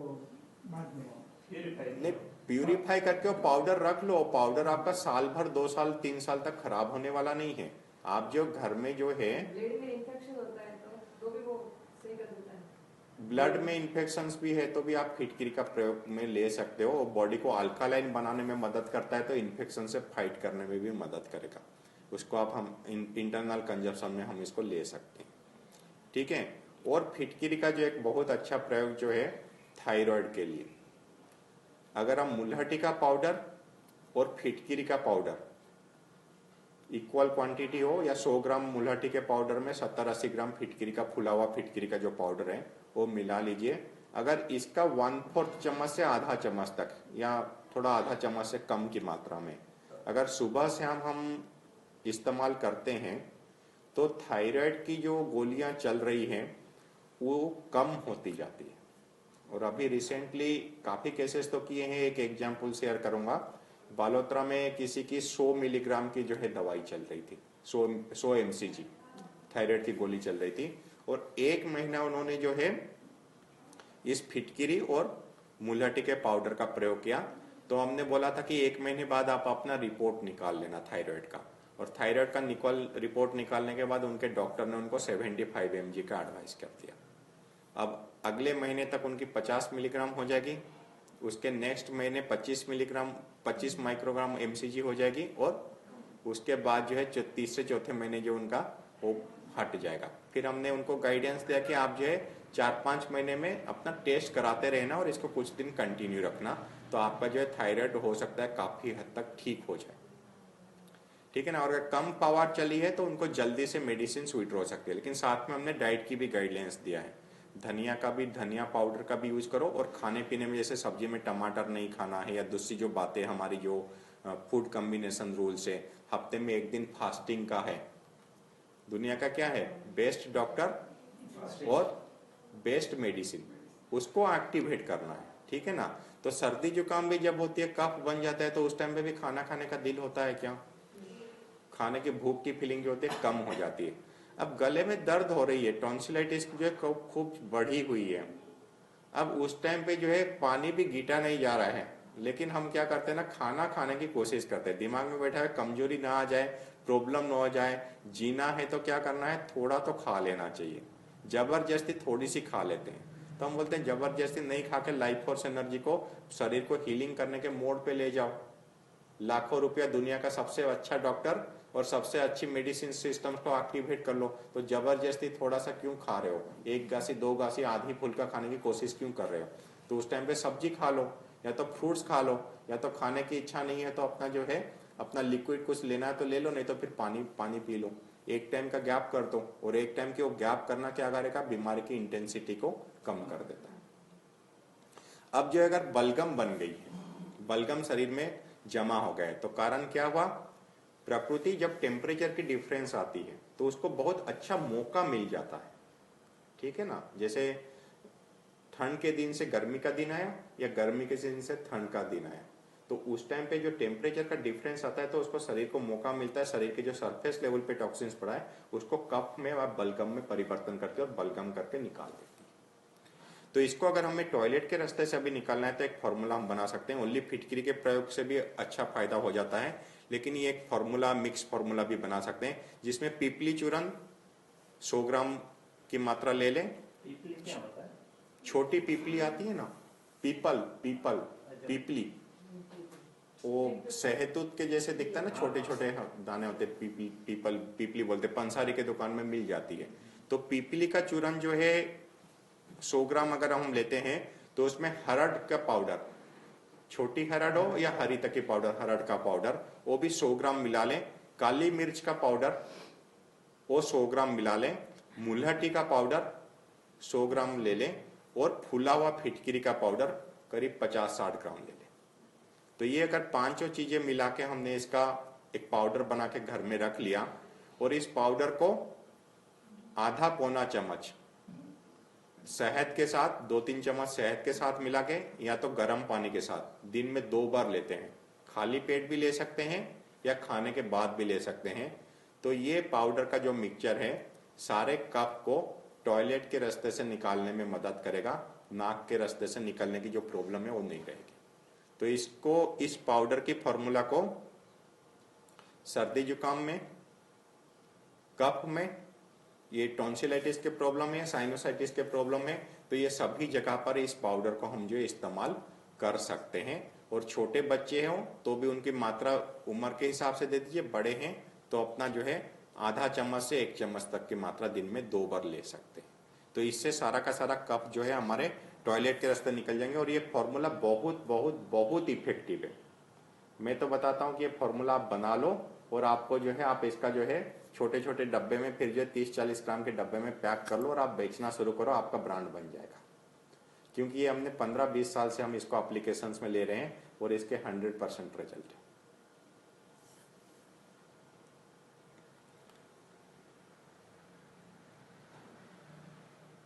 बाद में नहीं, प्यूरिफाई करके वो पाउडर रख लो, पाउडर आपका साल भर 2 साल 3 साल तक खराब होने वाला नहीं है। आप जो घर में जो है ब्लड में इंफेक्शन होता है तो भी वो सही कर देता है। ब्लड में इन्फेक्शंस भी है तो भी आप फिटकिरी का प्रयोग में ले सकते हो, बॉडी को अल्कालाइन बनाने में मदद करता है, तो इन्फेक्शन से फाइट करने में भी मदद करेगा। उसको आप हम इंटरनल कंजप्शन में हम इसको ले सकते हैं, ठीक है। और फिटकिरी का जो एक बहुत अच्छा प्रयोग जो है थायराइड के लिए, अगर हम मुलहटी का पाउडर और फिटकिरी का पाउडर इक्वल क्वांटिटी हो, या 100 ग्राम मुलहटी के पाउडर में 70-80 ग्राम फिटकिरी का फुला हुआ फिटकिरी का जो पाउडर है वो मिला लीजिए। अगर इसका 1/4 चम्मच से आधा चम्मच तक, या थोड़ा आधा चम्मच से कम की मात्रा में अगर सुबह शाम हम इस्तेमाल करते हैं तो थायराइड की जो गोलियां चल रही हैं वो कम होती जाती है। और अभी रिसेंटली काफी केसेस तो किए हैं, एक एग्जांपल शेयर करूंगा। बालोतरा में किसी की 100 मिलीग्राम की जो है दवाई चल रही थी, 100 mcg थायराइड की गोली चल रही थी, और 1 महीना उन्होंने जो है इस फिटकिरी और मुलहटी के पाउडर का प्रयोग किया। तो हमने बोला था कि 1 महीने बाद आप अपना रिपोर्ट निकाल लेना थायराइड का, और थायराइड का रिपोर्ट निकालने के बाद उनके डॉक्टर ने उनको 75 mg का एडवाइस कर दिया। अब अगले महीने तक उनकी 50 मिलीग्राम हो जाएगी, उसके नेक्स्ट महीने 25 माइक्रोग्राम mcg हो जाएगी, और उसके बाद जो है तीसरे चौथे महीने जो उनका वो हट जाएगा। फिर हमने उनको गाइडेंस दिया कि आप जो है 4-5 महीने में अपना टेस्ट कराते रहना और इसको कुछ दिन कंटिन्यू रखना, तो आपका जो है थायराइड हो सकता है काफी हद तक ठीक हो जाए, ठीक है ना। और अगर कम पावर चली है तो उनको जल्दी से मेडिसिन विड्रॉ हो सकती है, लेकिन साथ में हमने डाइट की भी गाइडलाइंस दिया है। धनिया पाउडर का भी यूज करो, और खाने पीने में जैसे सब्जी में टमाटर नहीं खाना है, या दूसरी जो बातें हमारी जो फूड कॉम्बिनेशन रूल्स है, हफ्ते में 1 दिन फास्टिंग का है। दुनिया का क्या है बेस्ट डॉक्टर और बेस्ट मेडिसिन, उसको एक्टिवेट करना है, ठीक है ना। तो सर्दी जुकाम भी जब होती है, कफ बन जाता है, तो उस टाइम पे भी खाना खाने का दिल होता है क्या? खाने की भूख की फीलिंग जो होती है कम हो जाती है। अब गले में दर्द हो रही है, टॉन्सिलाइटिस जो है खूब बढ़ी हुई है, अब उस टाइम पे जो है पानी भी गीटा नहीं जा रहा है, लेकिन हम क्या करते हैं ना, खाना खाने की कोशिश करते हैं, दिमाग में बैठा है कमजोरी ना आ जाए, प्रॉब्लम ना हो जाए, जीना है तो क्या करना है, थोड़ा तो खा लेना चाहिए। जबरदस्ती थोड़ी सी खा लेते हैं, तो हम बोलते हैं जबरदस्ती नहीं खा के लाइफ फोर्स एनर्जी को, शरीर को हीलिंग करने के मोड पे ले जाओ। लाखों रुपया दुनिया का सबसे अच्छा डॉक्टर और सबसे अच्छी मेडिसिन सिस्टम को एक्टिवेट कर लो, तो जबरदस्ती थोड़ा सा क्यों खा रहे हो? 1 गासी 2 गासी आधी फुल्का खाने की कोशिश क्यों कर रहे हो? तो उस टाइम पे सब्जी खा लो, या तो फ्रूट्स खा लो, या तो खाने की इच्छा नहीं है तो अपना जो है अपना लिक्विड कुछ लेना है तो ले लो, नहीं तो फिर पानी पी लो। एक टाइम का गैप कर दो, और एक टाइम की वो गैप करना क्या करेगा, बीमारी की इंटेंसिटी को कम कर देता है। अब जो अगर बलगम बन गई है, बलगम शरीर में जमा हो गए, तो कारण क्या हुआ? प्रकृति जब टेम्परेचर की डिफरेंस आती है तो उसको बहुत अच्छा मौका मिल जाता है, ठीक है ना। जैसे ठंड के दिन से गर्मी का दिन आया, या गर्मी के दिन से ठंड का दिन आया, तो उस टाइम पे जो टेम्परेचर का डिफरेंस आता है तो उसको शरीर को मौका मिलता है, शरीर के जो सरफेस लेवल पे टॉक्सिन्स पड़ा है उसको कफ में और बलगम में परिवर्तन करके और बलगम करके निकाल देती है। तो इसको अगर हमें टॉयलेट के रास्ते से अभी निकालना है तो एक फॉर्मूला हम बना सकते हैं। ओनली फिटकिरी के प्रयोग से भी अच्छा फायदा हो जाता है, लेकिन ये एक फॉर्मूला, मिक्स फॉर्मूला भी बना सकते हैं, जिसमें पीपली चूर्ण 100 ग्राम की मात्रा ले लें। छोटी पीपली आती है ना, पीपली, वो सहतूत के जैसे दिखता है ना, छोटे छोटे दाने होते, पीपली बोलते, पंसारी के दुकान में मिल जाती है। तो पीपली का चूर्ण जो है 100 ग्राम अगर हम लेते हैं तो तो उसमें हरड़ का पाउडर, छोटी हरड़ हो या हरी तकी पाउडर, हरड़ का पाउडर वो भी 100 ग्राम मिला लें। काली मिर्च का पाउडर वो 100 ग्राम मिला लें। मुलहटी का पाउडर 100 ग्राम ले लें और फूला हुआ फिटकिरी का पाउडर करीब 50-60 ग्राम ले लें। तो ये अगर पांचों चीजें मिला के हमने इसका एक पाउडर बना के घर में रख लिया और इस पाउडर को आधा पौना चम्मच शहद के साथ, 2-3 चम्मच शहद के साथ मिला के या तो गर्म पानी के साथ दिन में 2 बार लेते हैं। खाली पेट भी ले सकते हैं या खाने के बाद भी ले सकते हैं। तो ये पाउडर का जो मिक्सचर है सारे कफ को टॉयलेट के रास्ते से निकालने में मदद करेगा। नाक के रास्ते से निकलने की जो प्रॉब्लम है वो नहीं रहेगी। तो इसको, इस पाउडर की फॉर्मूला को सर्दी जुकाम में, कफ में, ये टॉन्सिलाइटिस के प्रॉब्लम है, साइनोसाइटिस के प्रॉब्लम है, तो ये सभी जगह पर इस पाउडर को हम जो इस्तेमाल कर सकते हैं। और छोटे बच्चे हों तो भी उनकी मात्रा उम्र के हिसाब से दे दीजिए, बड़े हैं तो अपना जो है आधा चम्मच से 1 चम्मच तक की मात्रा दिन में 2 बार ले सकते हैं। तो इससे सारा का सारा कफ जो है हमारे टॉयलेट के रास्ते निकल जाएंगे। और ये फॉर्मूला बहुत बहुत बहुत इफेक्टिव है। मैं तो बताता हूँ कि ये फॉर्मूला आप बना लो और आपको जो है, आप इसका जो है छोटे छोटे डब्बे में, फिर जो 30-40 ग्राम के डब्बे में पैक कर लो और आप बेचना शुरू करो, आपका ब्रांड बन जाएगा। क्योंकि ये हमने 15-20 साल से हम इसको एप्लीकेशंस में ले रहे हैं और इसके 100% रिजल्ट है।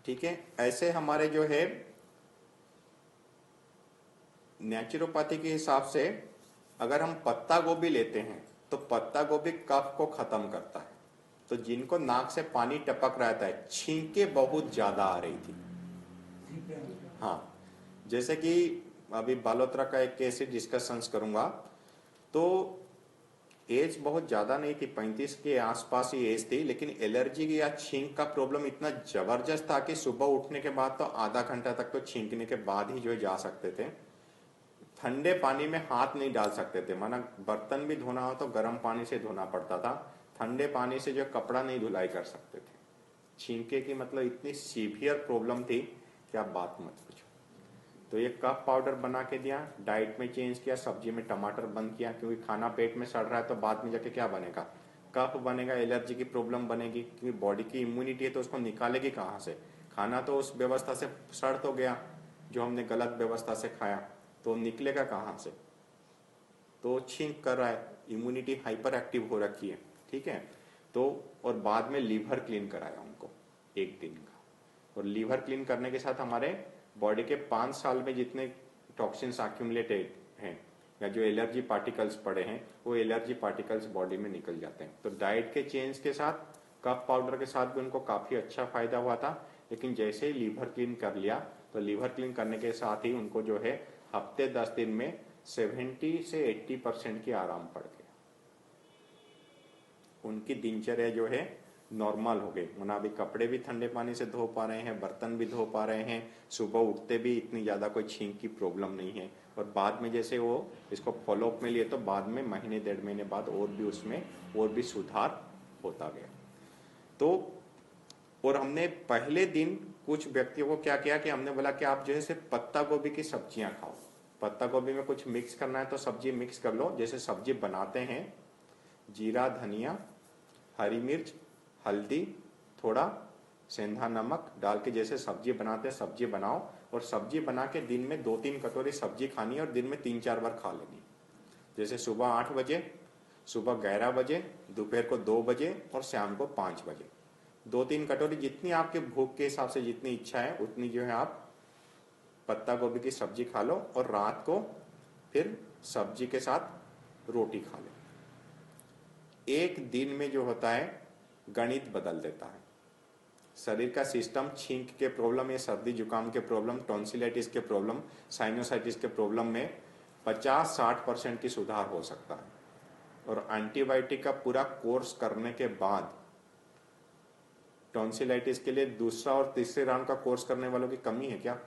ठीक है, ऐसे हमारे जो है नेचुरोपैथी के हिसाब से अगर हम पत्ता गोभी लेते हैं तो पत्ता गोभी कफ को खत्म करता है। तो जिनको नाक से पानी टपक रहता है, छींके बहुत ज्यादा आ रही थी, हाँ, जैसे कि अभी बालोतरा का एक केस डिस्कशंस करूंगा, तो एज बहुत ज्यादा नहीं थी, 35 के आसपास ही एज थी, लेकिन एलर्जी या छींक का प्रॉब्लम इतना जबरदस्त था कि सुबह उठने के बाद तो आधा घंटा तक तो छींकने के बाद ही जो है जा सकते थे। ठंडे पानी में हाथ नहीं डाल सकते थे, माना बर्तन भी धोना हो तो गर्म पानी से धोना पड़ता था। ठंडे पानी से जो कपड़ा नहीं धुलाई कर सकते थे। छींके की मतलब इतनी सीवियर प्रॉब्लम थी कि आप बात मत पूछो। तो ये कफ पाउडर बना के दिया, डाइट में चेंज किया, सब्जी में टमाटर बंद किया, क्योंकि खाना पेट में सड़ रहा है तो बाद में जाके क्या बनेगा, कफ बनेगा, एलर्जी की प्रॉब्लम बनेगी, क्योंकि बॉडी की इम्यूनिटी है तो उसको निकालेगी कहाँ से। खाना तो उस व्यवस्था से सड़ तो गया जो हमने गलत व्यवस्था से खाया, तो निकलेगा कहाँ से। तो छींक कर रहा है, इम्यूनिटी हाइपर एक्टिव हो रखी है। ठीक है, तो और बाद में लीवर क्लीन कराया उनको 1 दिन का। और लीवर क्लीन करने के साथ हमारे बॉडी के 5 साल में जितने टॉक्सिन्स एक्यूमुलेटेड हैं या जो एलर्जी पार्टिकल्स पड़े हैं, वो एलर्जी पार्टिकल्स बॉडी में निकल जाते हैं। तो डाइट के चेंज के साथ, कफ पाउडर के साथ भी उनको काफी अच्छा फायदा हुआ था। लेकिन जैसे ही लीवर क्लीन कर लिया, तो लीवर क्लीन करने के साथ ही उनको जो है हफ्ते 10 दिन में 70 से 80% की आराम पड़ गया। उनकी दिनचर्या जो है नॉर्मल हो गई, माना अभी कपड़े भी ठंडे पानी से धो पा रहे हैं, बर्तन भी धो पा रहे हैं, सुबह उठते भी इतनी ज्यादा कोई छींक की प्रॉब्लम नहीं है। और बाद में जैसे वो इसको फॉलोअप में लिए तो बाद में महीने 1.5 महीने बाद और भी उसमें और भी सुधार होता गया। तो और हमने पहले दिन कुछ व्यक्तियों को क्या किया कि हमने बोला कि आप जो है सिर्फ पत्ता गोभी की सब्जियां खाओ। पत्ता गोभी में कुछ मिक्स करना है तो सब्जी मिक्स कर लो। जैसे सब्जी बनाते हैं, जीरा, धनिया, हरी मिर्च, हल्दी, थोड़ा सेंधा नमक डाल के जैसे सब्जी बनाते हैं, सब्जी बनाओ। और सब्जी बना के दिन में 2-3 कटोरी सब्जी खानी है और दिन में 3-4 बार खा लेनी। जैसे सुबह 8 बजे, सुबह 11 बजे, दोपहर को 2 बजे और शाम को 5 बजे 2-3 कटोरी, जितनी आपके भूख के हिसाब से जितनी इच्छा है उतनी जो है आप पत्ता गोभी की सब्जी खा लो। और रात को फिर सब्जी के साथ रोटी खा लो। एक दिन में जो होता है गणित बदल देता है। शरीर का सिस्टम छींक के प्रॉब्लम या सर्दी जुकाम के प्रॉब्लम, टॉन्सिलाइटिस के प्रॉब्लम, साइनोसाइटिस के प्रॉब्लम में 50-60% की सुधार हो सकता है। और एंटीबायोटिक का पूरा कोर्स करने के बाद टॉन्सिलाइटिस के लिए दूसरा और तीसरे राउंड का कोर्स करने वालों की कमी है क्या?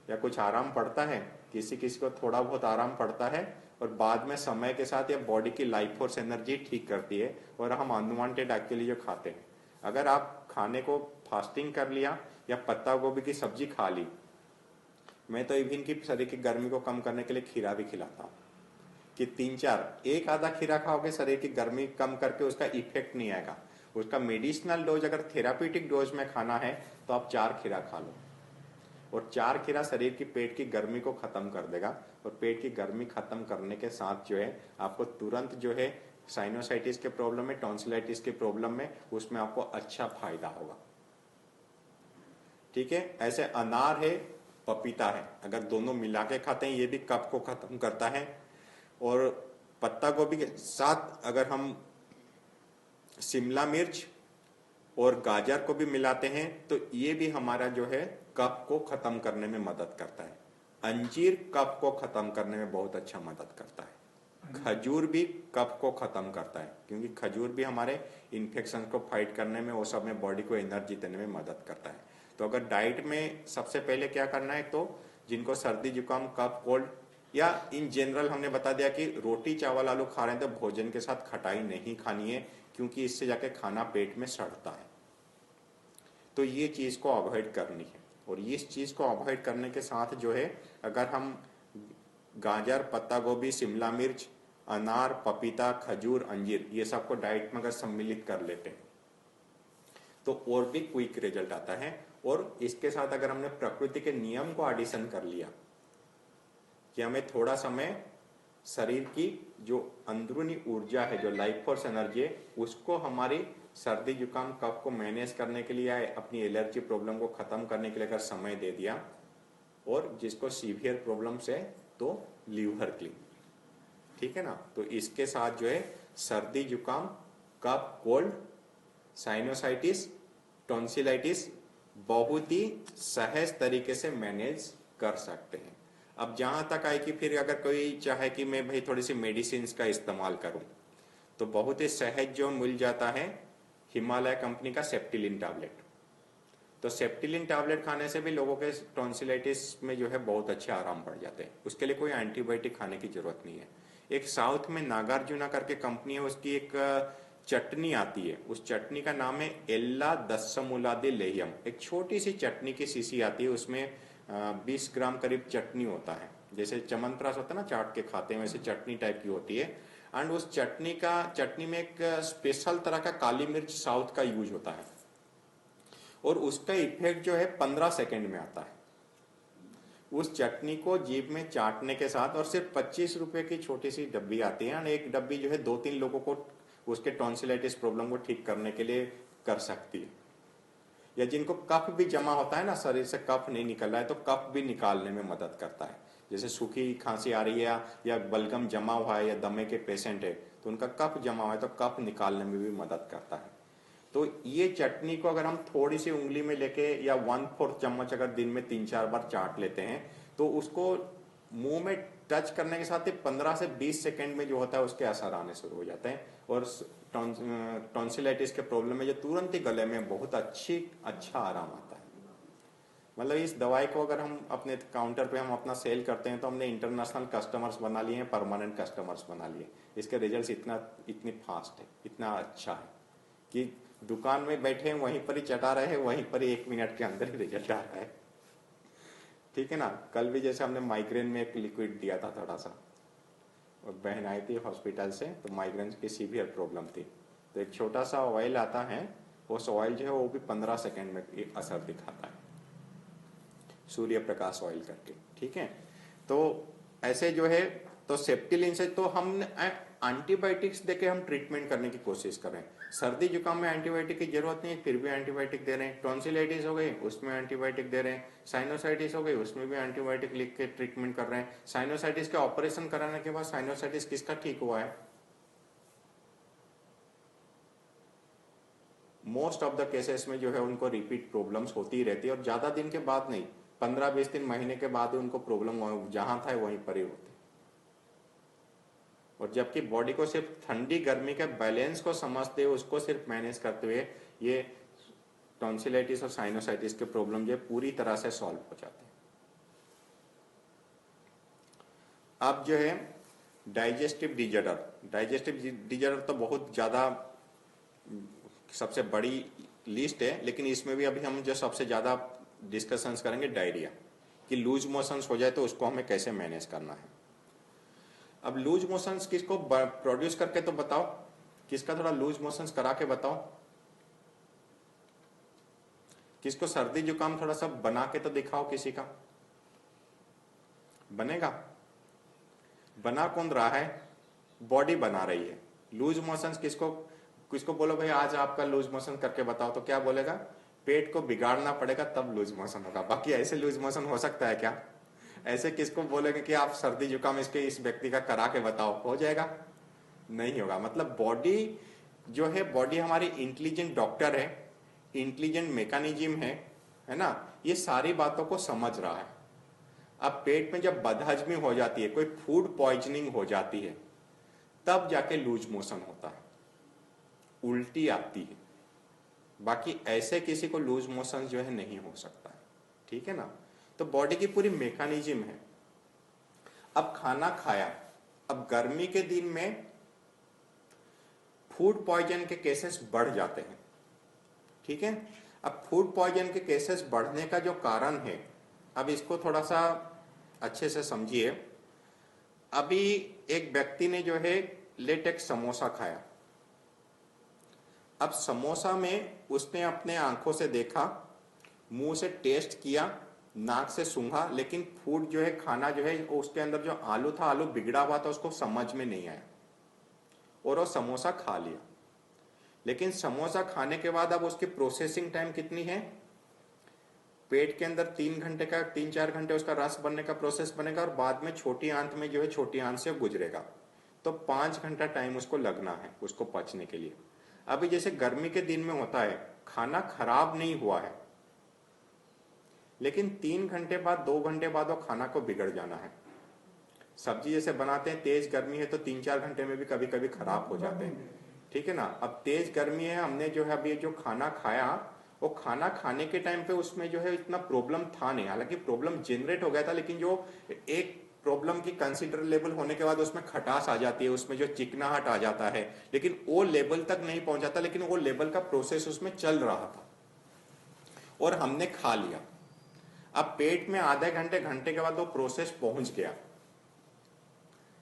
या कुछ आराम पड़ता है? किसी किसी को थोड़ा बहुत आराम पड़ता है और बाद में समय के साथ ये बॉडी की लाइफ फोर्स एनर्जी ठीक करती है और हम अनवांटेड एक्चुअली जो खाते हैं। अगर आप खाने को फास्टिंग कर लिया या पत्ता गोभी की सब्जी खा ली मैं तो इवन की शरीर की गर्मी को कम करने के लिए खीरा भी खिलाता हूँ कि 3-4 एक आधा खीरा खाओगे शरीर की गर्मी कम करके उसका इफेक्ट नहीं आएगा। उसका मेडिसिनल डोज अगर थेरापीटिक डोज में खाना है तो आप 4 खीरा खा लो, और 4 खीरा शरीर की पेट की गर्मी को खत्म कर देगा। और पेट की गर्मी खत्म करने के साथ जो है आपको तुरंत जो है साइनोसाइटिस के प्रॉब्लम में, टॉन्सिलाइटिस के प्रॉब्लम में, उसमें आपको अच्छा फायदा होगा। ठीक है, ऐसे अनार है, पपीता है, अगर दोनों मिला के खाते हैं ये भी कफ को खत्म करता है। और पत्ता गोभी के साथ अगर हम शिमला मिर्च और गाजर को भी मिलाते हैं तो ये भी हमारा जो है कफ को खत्म करने में मदद करता है। अंजीर कफ को खत्म करने में बहुत अच्छा मदद करता है। खजूर भी कफ को खत्म करता है, क्योंकि खजूर भी हमारे इन्फेक्शन को फाइट करने में, वो सब में बॉडी को एनर्जी देने में मदद करता है। तो अगर डाइट में सबसे पहले क्या करना है, तो जिनको सर्दी जुकाम कफ कोल्ड या इन जनरल हमने बता दिया कि रोटी चावल आलू खा रहे हैं तो भोजन के साथ खटाई नहीं खानी है, क्योंकि इससे जाके खाना पेट में सड़ता है। तो ये चीज को अवॉइड करनी है। और इस चीज को अवॉइड करने के साथ जो है अगर हम गाजर, पत्ता गोभी, शिमला मिर्च, अनार, पपीता, खजूर, अंजीर ये सबको डाइट में अगर सम्मिलित कर लेते हैं तो और भी क्विक रिजल्ट आता है। और इसके साथ अगर हमने प्रकृति के नियम को एडिशन कर लिया कि हमें थोड़ा समय शरीर की जो अंदरूनी ऊर्जा है, जो लाइफ फोर्स एनर्जी है, उसको हमारी सर्दी जुकाम कफ को मैनेज करने के लिए, अपनी एलर्जी प्रॉब्लम को खत्म करने के लिए अगर समय दे दिया, और जिसको सीवियर प्रॉब्लम्स है तो लीवर क्लीन, ठीक है ना। तो इसके साथ जो है सर्दी जुकाम कफ कोल्ड, साइनोसाइटिस, टॉन्सिलाइटिस बहुत ही सहज तरीके से मैनेज कर सकते हैं। अब जहां तक आए कि फिर अगर कोई चाहे कि मैं भाई थोड़ी सी मेडिसिन का इस्तेमाल करूं, तो बहुत ही सहज जो मिल जाता है हिमालय कंपनी का सेप्टिलिन टैबलेट। तो सेप्टिलिन टैबलेट खाने से भी लोगों के टॉन्सिलाइटिस में जो है बहुत अच्छे आराम पड़ जाते हैं। उसके लिए कोई एंटीबायोटिक खाने की जरूरत नहीं है। एक साउथ में नागार्जुना करके कंपनी है, उसकी एक चटनी आती है, उस चटनी का नाम है एल्ला दस्समुलादे लेयम। एक छोटी सी चटनी की शीशी आती है, उसमें 20 ग्राम करीब चटनी होता है, जैसे च्यवनप्राश होता है ना चाट के खाते हैं, वैसे चटनी टाइप की होती है। एंड उस चटनी में एक स्पेशल तरह का काली मिर्च साउथ का यूज होता है, और उसका इफेक्ट जो है 15 सेकेंड में आता है। उस चटनी को जीभ में चाटने के साथ, और सिर्फ 25 रुपए की छोटी सी डब्बी आती है, एक डब्बी जो है 2-3 लोगों को उसके टॉन्सिलाइटिस प्रॉब्लम को ठीक करने के लिए कर सकती है। या जिनको कफ भी जमा होता है ना, शरीर से कफ नहीं निकल रहा है, तो कफ भी निकालने में मदद करता है। जैसे सूखी खांसी आ रही है या बलगम जमा हुआ है, या दमे के पेशेंट है तो उनका कफ जमा हुआ है, तो कफ निकालने में भी मदद करता है। तो ये चटनी को अगर हम थोड़ी सी उंगली में लेके या 1/4 चम्मच अगर दिन में 3-4 बार चाट लेते हैं, तो उसको मुंह में टच करने के साथ ही 15 से 20 सेकंड में जो होता है उसके असर आने शुरू हो जाते हैं। और टॉन्सिलाइटिस के प्रॉब्लम में जो तुरंत ही गले में बहुत अच्छा आराम आता है। मतलब इस दवाई को अगर हम अपने काउंटर पे हम अपना सेल करते हैं तो हमने इंटरनेशनल कस्टमर्स बना लिए हैं, परमानेंट कस्टमर्स बना लिए। इसके रिजल्ट इतनी फास्ट है, इतना अच्छा है कि दुकान में बैठे हैं वहीं पर ही चटा रहे हैं, वहीं पर ही 1 मिनट के अंदर ही रिजल्ट आ रहा है। ठीक है ना। कल भी जैसे हमने माइग्रेन में एक लिक्विड दिया था थोड़ा सा, और बहन आई थी हॉस्पिटल से, तो माइग्रेन की सीवियर प्रॉब्लम थी, तो एक छोटा सा ऑयल आता है, उस ऑयल जो है वो भी 15 सेकेंड में असर दिखाता है, सूर्य प्रकाश ऑयल करके। ठीक है, तो ऐसे जो है, तो सेप्टिलिन से तो हम एंटीबायोटिक्स देके हम ट्रीटमेंट करने की कोशिश कर रहे हैं। सर्दी जुकाम में एंटीबायोटिक की जरूरत नहीं है, फिर भी एंटीबायोटिक दे रहे हैं। टॉन्सिलाइटिस हो गई उसमें एंटीबायोटिक दे रहे हैं। साइनोसाइटिस हो गई उसमें भी एंटीबायोटिक लिख के ट्रीटमेंट कर रहे हैं। साइनोसाइटिस का ऑपरेशन कराने के बाद साइनोसाइटिस किसका ठीक हुआ है? मोस्ट ऑफ द केसेस में जो है उनको रिपीट प्रॉब्लम्स होती ही रहती है, और ज्यादा दिन के बाद नहीं, 15-20 दिन, महीने के बाद उनको प्रॉब्लम जहां था वहीं पर ही होती। और जबकि बॉडी को सिर्फ ठंडी गर्मी के बैलेंस को समझते हुए, उसको सिर्फ मैनेज करते हुए ये टॉन्सिलाइटिस और साइनोसाइटिस के प्रॉब्लम जो पूरी तरह से सॉल्व हो जाते हैं। अब जो है डाइजेस्टिव डिजॉर्डर तो बहुत ज्यादा सबसे बड़ी लिस्ट है, लेकिन इसमें भी अभी हम जो सबसे ज्यादा डिस्कशंस करेंगे डायरिया। कि लूज मोशंस हो जाए तो उसको हमें कैसे मैनेज करना है। अब लूज मोशंस किसको प्रोड्यूस करके तो बताओ, किसका थोड़ा लूज मोशंस करा के बताओ, किसको सर्दी जुकाम थोड़ा सा बना के तो दिखाओ, किसी का बनेगा? बना कौन रहा है? बॉडी बना रही है। लूज मोशंस किसको किसको बोलो भाई आज आपका लूज मोशन करके बताओ, तो क्या बोलेगा? पेट को बिगाड़ना पड़ेगा तब लूज मोशन होगा, बाकी ऐसे लूज मोशन हो सकता है क्या? ऐसे किसको बोलेंगे कि आप सर्दी जुकाम इस व्यक्ति का करा के बताओ, हो जाएगा? नहीं होगा। मतलब बॉडी जो है, बॉडी हमारी इंटेलिजेंट डॉक्टर है, इंटेलिजेंट मैकेनिज्म है ना, ये सारी बातों को समझ रहा है। अब पेट में जब बदहजमी हो जाती है, कोई फूड पॉइजनिंग हो जाती है, तब जाके लूज मोशन होता है, उल्टी आती है। बाकी ऐसे किसी को लूज मोशन जो है नहीं हो सकता है, ठीक है ना। तो बॉडी की पूरी मैकेनिज्म है। अब खाना खाया, अब गर्मी के दिन में फूड पॉइजन के केसेस बढ़ जाते हैं, ठीक है। अब फूड पॉइजन के केसेस बढ़ने का जो कारण है, अब इसको थोड़ा सा अच्छे से समझिए। अभी एक व्यक्ति ने जो है लेट एक समोसा खाया। अब समोसा में उसने अपने आंखों से देखा, मुंह से टेस्ट किया, नाक से सूंघा, लेकिन फूड जो है, खाना जो है, उसके अंदर जो आलू था, आलू बिगड़ा हुआ था, उसको समझ में नहीं आया और वो समोसा खा लिया। लेकिन समोसा खाने के बाद अब उसकी प्रोसेसिंग टाइम कितनी है? पेट के अंदर 3-4 घंटे उसका रस बनने का प्रोसेस बनेगा और बाद में छोटी आंत में जो है, छोटी आंत से गुजरेगा, तो 5 घंटा टाइम उसको लगना है उसको पचने के लिए। अभी जैसे गर्मी के दिन में होता है, खाना खराब नहीं हुआ है, लेकिन 3 घंटे बाद 2 घंटे बाद वो खाना को बिगड़ जाना है। सब्जी जैसे बनाते हैं, तेज गर्मी है तो 3-4 घंटे में भी कभी कभी खराब हो जाते हैं, ठीक है ना। अब तेज गर्मी है, हमने जो है अभी जो खाना खाया, वो खाना खाने के टाइम पे उसमें जो है इतना प्रॉब्लम था नहीं, हालांकि प्रॉब्लम जनरेट हो गया था, लेकिन जो एक प्रॉब्लम की कंसिडर लेवल होने के बाद उसमें खटास आ जाती है, उसमें जो चिकनाहट आ जाता है, लेकिन वो लेवल तक नहीं पहुंचा था, लेकिन वो लेवल का प्रोसेस उसमें चल रहा था और हमने खा लिया। अब पेट में आधे घंटे के बाद वो प्रोसेस पहुंच गया,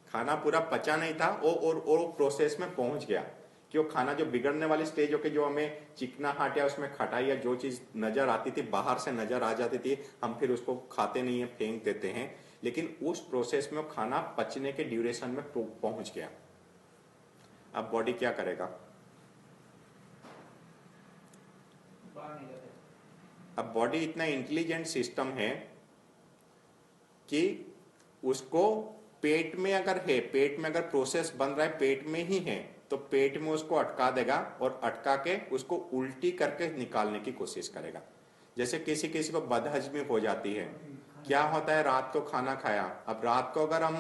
खाना पूरा पचा नहीं था और प्रोसेस में पहुंच गया कि वो खाना जो बिगड़ने वाली स्टेज हो के, जो हमें चिकनाहट या उसमें खटाई या जो चीज नजर आती थी, बाहर से नजर आ जाती थी, हम फिर उसको खाते नहीं है, फेंक देते हैं, लेकिन उस प्रोसेस में वो खाना पचने के ड्यूरेशन में पहुंच गया। अब बॉडी क्या करेगा? अब बॉडी इतना इंटेलिजेंट सिस्टम है कि उसको पेट में अगर है, पेट में अगर प्रोसेस बन रहा है, पेट में ही है, तो पेट में उसको अटका देगा और अटका के उसको उल्टी करके निकालने की कोशिश करेगा। जैसे किसी किसी को बदहजमी हो जाती है, क्या होता है, रात को खाना खाया, अब रात को अगर हम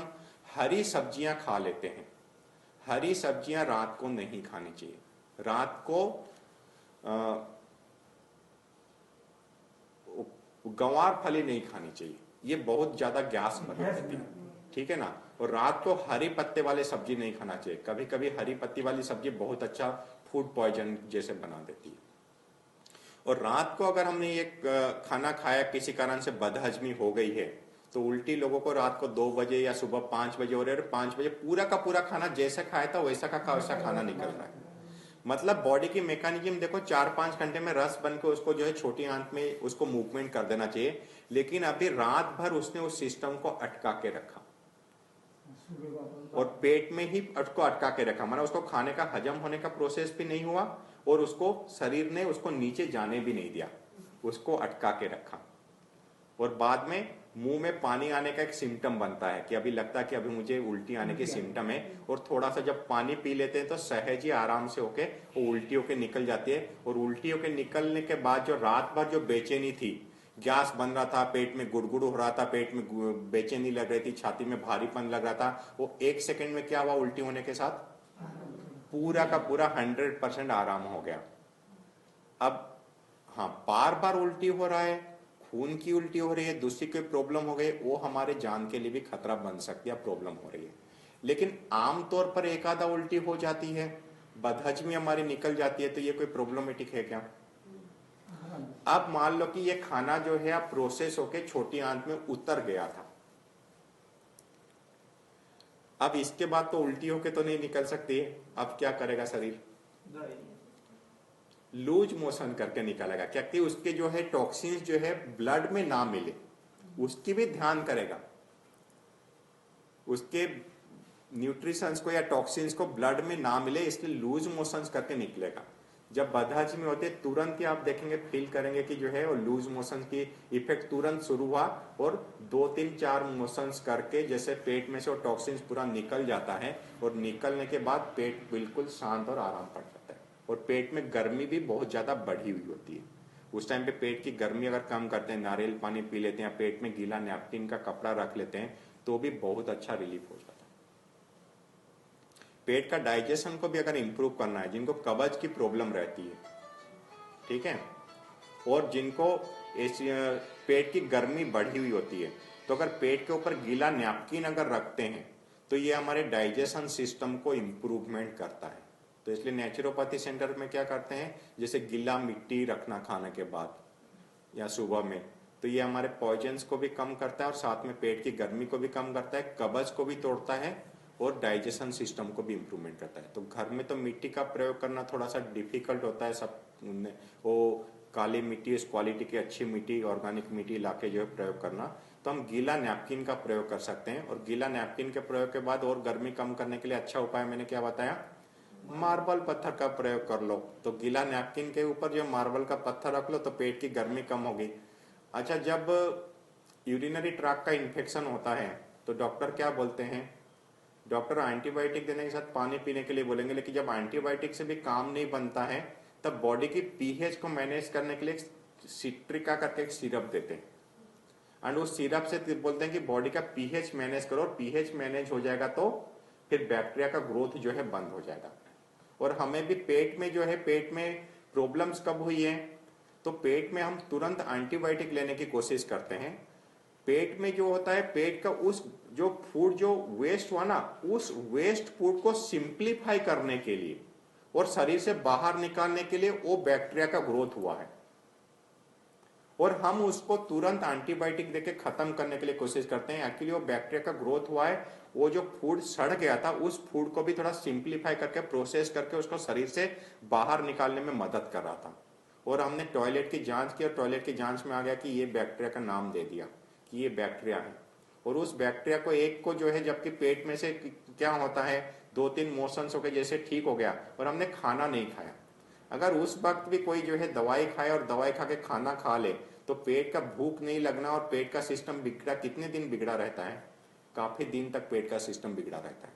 हरी सब्जियां खा लेते हैं, हरी सब्जियां रात को नहीं खानी चाहिए, रात को गंवार फली नहीं खानी चाहिए, ये बहुत ज्यादा गैस बना देती है, ठीक है ना। और रात को हरी पत्ते वाले सब्जी नहीं खाना चाहिए, कभी कभी हरी पत्ती वाली सब्जी बहुत अच्छा फूड पॉइजन जैसे बना देती है। और रात को अगर हमने एक खाना खाया, किसी कारण से बदहजमी हो गई है, तो उल्टी लोगों को रात को 2 बजे या सुबह 5 बजे हो रहे, 5 बजे पूरा का पूरा खाना जैसा खाया था वैसा का वैसा खाना निकल रहा है। मतलब बॉडी की मैकेनिज्म देखो, 4-5 घंटे में रस बन के उसको जो है छोटी आंत में उसको मूवमेंट कर देना चाहिए, लेकिन अभी रात भर उसने उस सिस्टम को अटका के रखा और पेट में ही उसको अटका के रखा, माना उसको खाने का हजम होने का प्रोसेस भी नहीं हुआ और उसको शरीर ने उसको नीचे जाने भी नहीं दिया, उसको अटका के रखा। और बाद में मुंह में पानी आने का एक सिम्टम बनता है कि अभी लगता है कि अभी मुझे उल्टी आने की सिम्टम है, और थोड़ा सा जब पानी पी लेते हैं तो सहज ही आराम से होके वो उल्टी होके निकल जाती है। और उल्टी होके निकलने के बाद जो रात भर जो बेचैनी थी, गैस बन रहा था, पेट में गुड़गुड़ हो रहा था, पेट में बेचैनी लग रही थी, छाती में भारीपन लग रहा था, वो 1 सेकंड में क्या हुआ, उल्टी होने के साथ पूरा का पूरा 100% आराम हो गया। अब हाँ, बार बार उल्टी हो रहा है, खून की उल्टी हो रही है, दूसरी कोई प्रॉब्लम हो गई, वो हमारे जान के लिए भी खतरा बन सकती है, प्रॉब्लम हो रही है। लेकिन आमतौर पर एक आधा उल्टी हो जाती है, बदहजमी हमारी निकल जाती है, तो ये कोई प्रॉब्लमेटिक है क्या? अब मान लो कि ये खाना जो है अब प्रोसेस होके छोटी आंत में उतर गया था, अब इसके बाद तो उल्टी होके तो नहीं निकल सकती है। अब क्या करेगा शरीर? लूज मोशन करके निकालेगा, क्योंकि उसके जो है टॉक्सिन्स जो है ब्लड में ना मिले उसकी भी ध्यान करेगा, उसके न्यूट्रिशंस को या टॉक्सिन्स को ब्लड में ना मिले, इसलिए लूज मोशंस करके निकलेगा। जब बदहजमी होते तुरंत ही आप देखेंगे, फील करेंगे कि जो है वो लूज मोशन की इफेक्ट तुरंत शुरू हुआ और 2-3-4 मोशंस करके जैसे पेट में से वो टॉक्सिन्स पूरा निकल जाता है और निकलने के बाद पेट बिल्कुल शांत और आराम पड़ जाता है। और पेट में गर्मी भी बहुत ज्यादा बढ़ी हुई होती है, उस टाइम पे पेट की गर्मी अगर कम करते हैं, नारियल पानी पी लेते हैं, पेट में गीला नैपकिन का कपड़ा रख लेते हैं, तो भी बहुत अच्छा रिलीफ हो जाता है। पेट का डाइजेशन को भी अगर इंप्रूव करना है, जिनको कब्ज की प्रॉब्लम रहती है, ठीक है, और जिनको पेट की गर्मी बढ़ी हुई होती है, तो अगर पेट के ऊपर गीला नैपकिन अगर रखते हैं तो ये हमारे डाइजेशन सिस्टम को इंप्रूवमेंट करता है। तो इसलिए नेचुरोपैथी सेंटर में क्या करते हैं, जैसे गीला मिट्टी रखना खाने के बाद या सुबह में, तो ये हमारे पॉइजन्स को भी कम करता है और साथ में पेट की गर्मी को भी कम करता है, कब्ज को भी तोड़ता है और डाइजेशन सिस्टम को भी इम्प्रूवमेंट करता है। तो घर में तो मिट्टी का प्रयोग करना थोड़ा सा डिफिकल्ट होता है, सब वो काली मिट्टी, इस क्वालिटी की अच्छी मिट्टी, ऑर्गेनिक मिट्टी लाके जो है प्रयोग करना, तो हम गीला नैपकिन का प्रयोग कर सकते हैं। और गीला नैपकिन के प्रयोग के बाद और गर्मी कम करने के लिए अच्छा उपाय मैंने क्या बताया, मार्बल पत्थर का प्रयोग कर लो। तो गीला नैपकिन के ऊपर जो मार्बल का पत्थर रख लो तो पेट की गर्मी कम होगी। अच्छा, जब यूरिनरी ट्रैक्ट का इन्फेक्शन होता है तो डॉक्टर क्या बोलते हैं, डॉक्टर एंटीबायोटिक देने के साथ पानी पीने के लिए बोलेंगे, लेकिन जब एंटीबायोटिक से भी काम नहीं बनता है तब बॉडी की पीएच को मैनेज करने के लिए सिट्रिका करके एक सिरप देते हैं, एंड उस सिरप से बोलते हैं कि बॉडी का पीएच मैनेज करो, और पीएच मैनेज हो जाएगा तो फिर बैक्टीरिया का ग्रोथ जो है बंद हो जाएगा। और हमें भी पेट में जो है, पेट में प्रॉब्लम्स कब हुई है, तो पेट में हम तुरंत एंटीबायोटिक लेने की कोशिश करते हैं। पेट में जो होता है, पेट का उस जो फूड जो वेस्ट हुआ ना, उस वेस्ट फूड को सिंप्लीफाई करने के लिए और शरीर से बाहर निकालने के लिए वो बैक्टीरिया का ग्रोथ हुआ है, और हम उसको तुरंत एंटीबायोटिक देके खत्म करने के लिए कोशिश करते हैं। एक्चुअली वो बैक्टीरिया का ग्रोथ हुआ है, वो जो फूड सड़ गया था उस फूड को भी थोड़ा सिंप्लीफाई करके प्रोसेस करके उसको शरीर से बाहर निकालने में मदद कर रहा था। और हमने टॉयलेट की जांच की और टॉयलेट की जांच में आ गया कि ये बैक्टीरिया का नाम दे दिया कि ये बैक्टीरिया है। और उस बैक्टीरिया को एक को जो है, जबकि पेट में से क्या होता है 2-3 मोशंस हो गए, जैसे ठीक हो गया और हमने खाना नहीं खाया, अगर उस वक्त भी कोई जो है दवाई खाए और दवाई खा के खाना खा ले तो पेट का भूख नहीं लगना और पेट का सिस्टम बिगड़ा, कितने दिन बिगड़ा रहता है, काफी दिन तक पेट का सिस्टम बिगड़ा रहता है।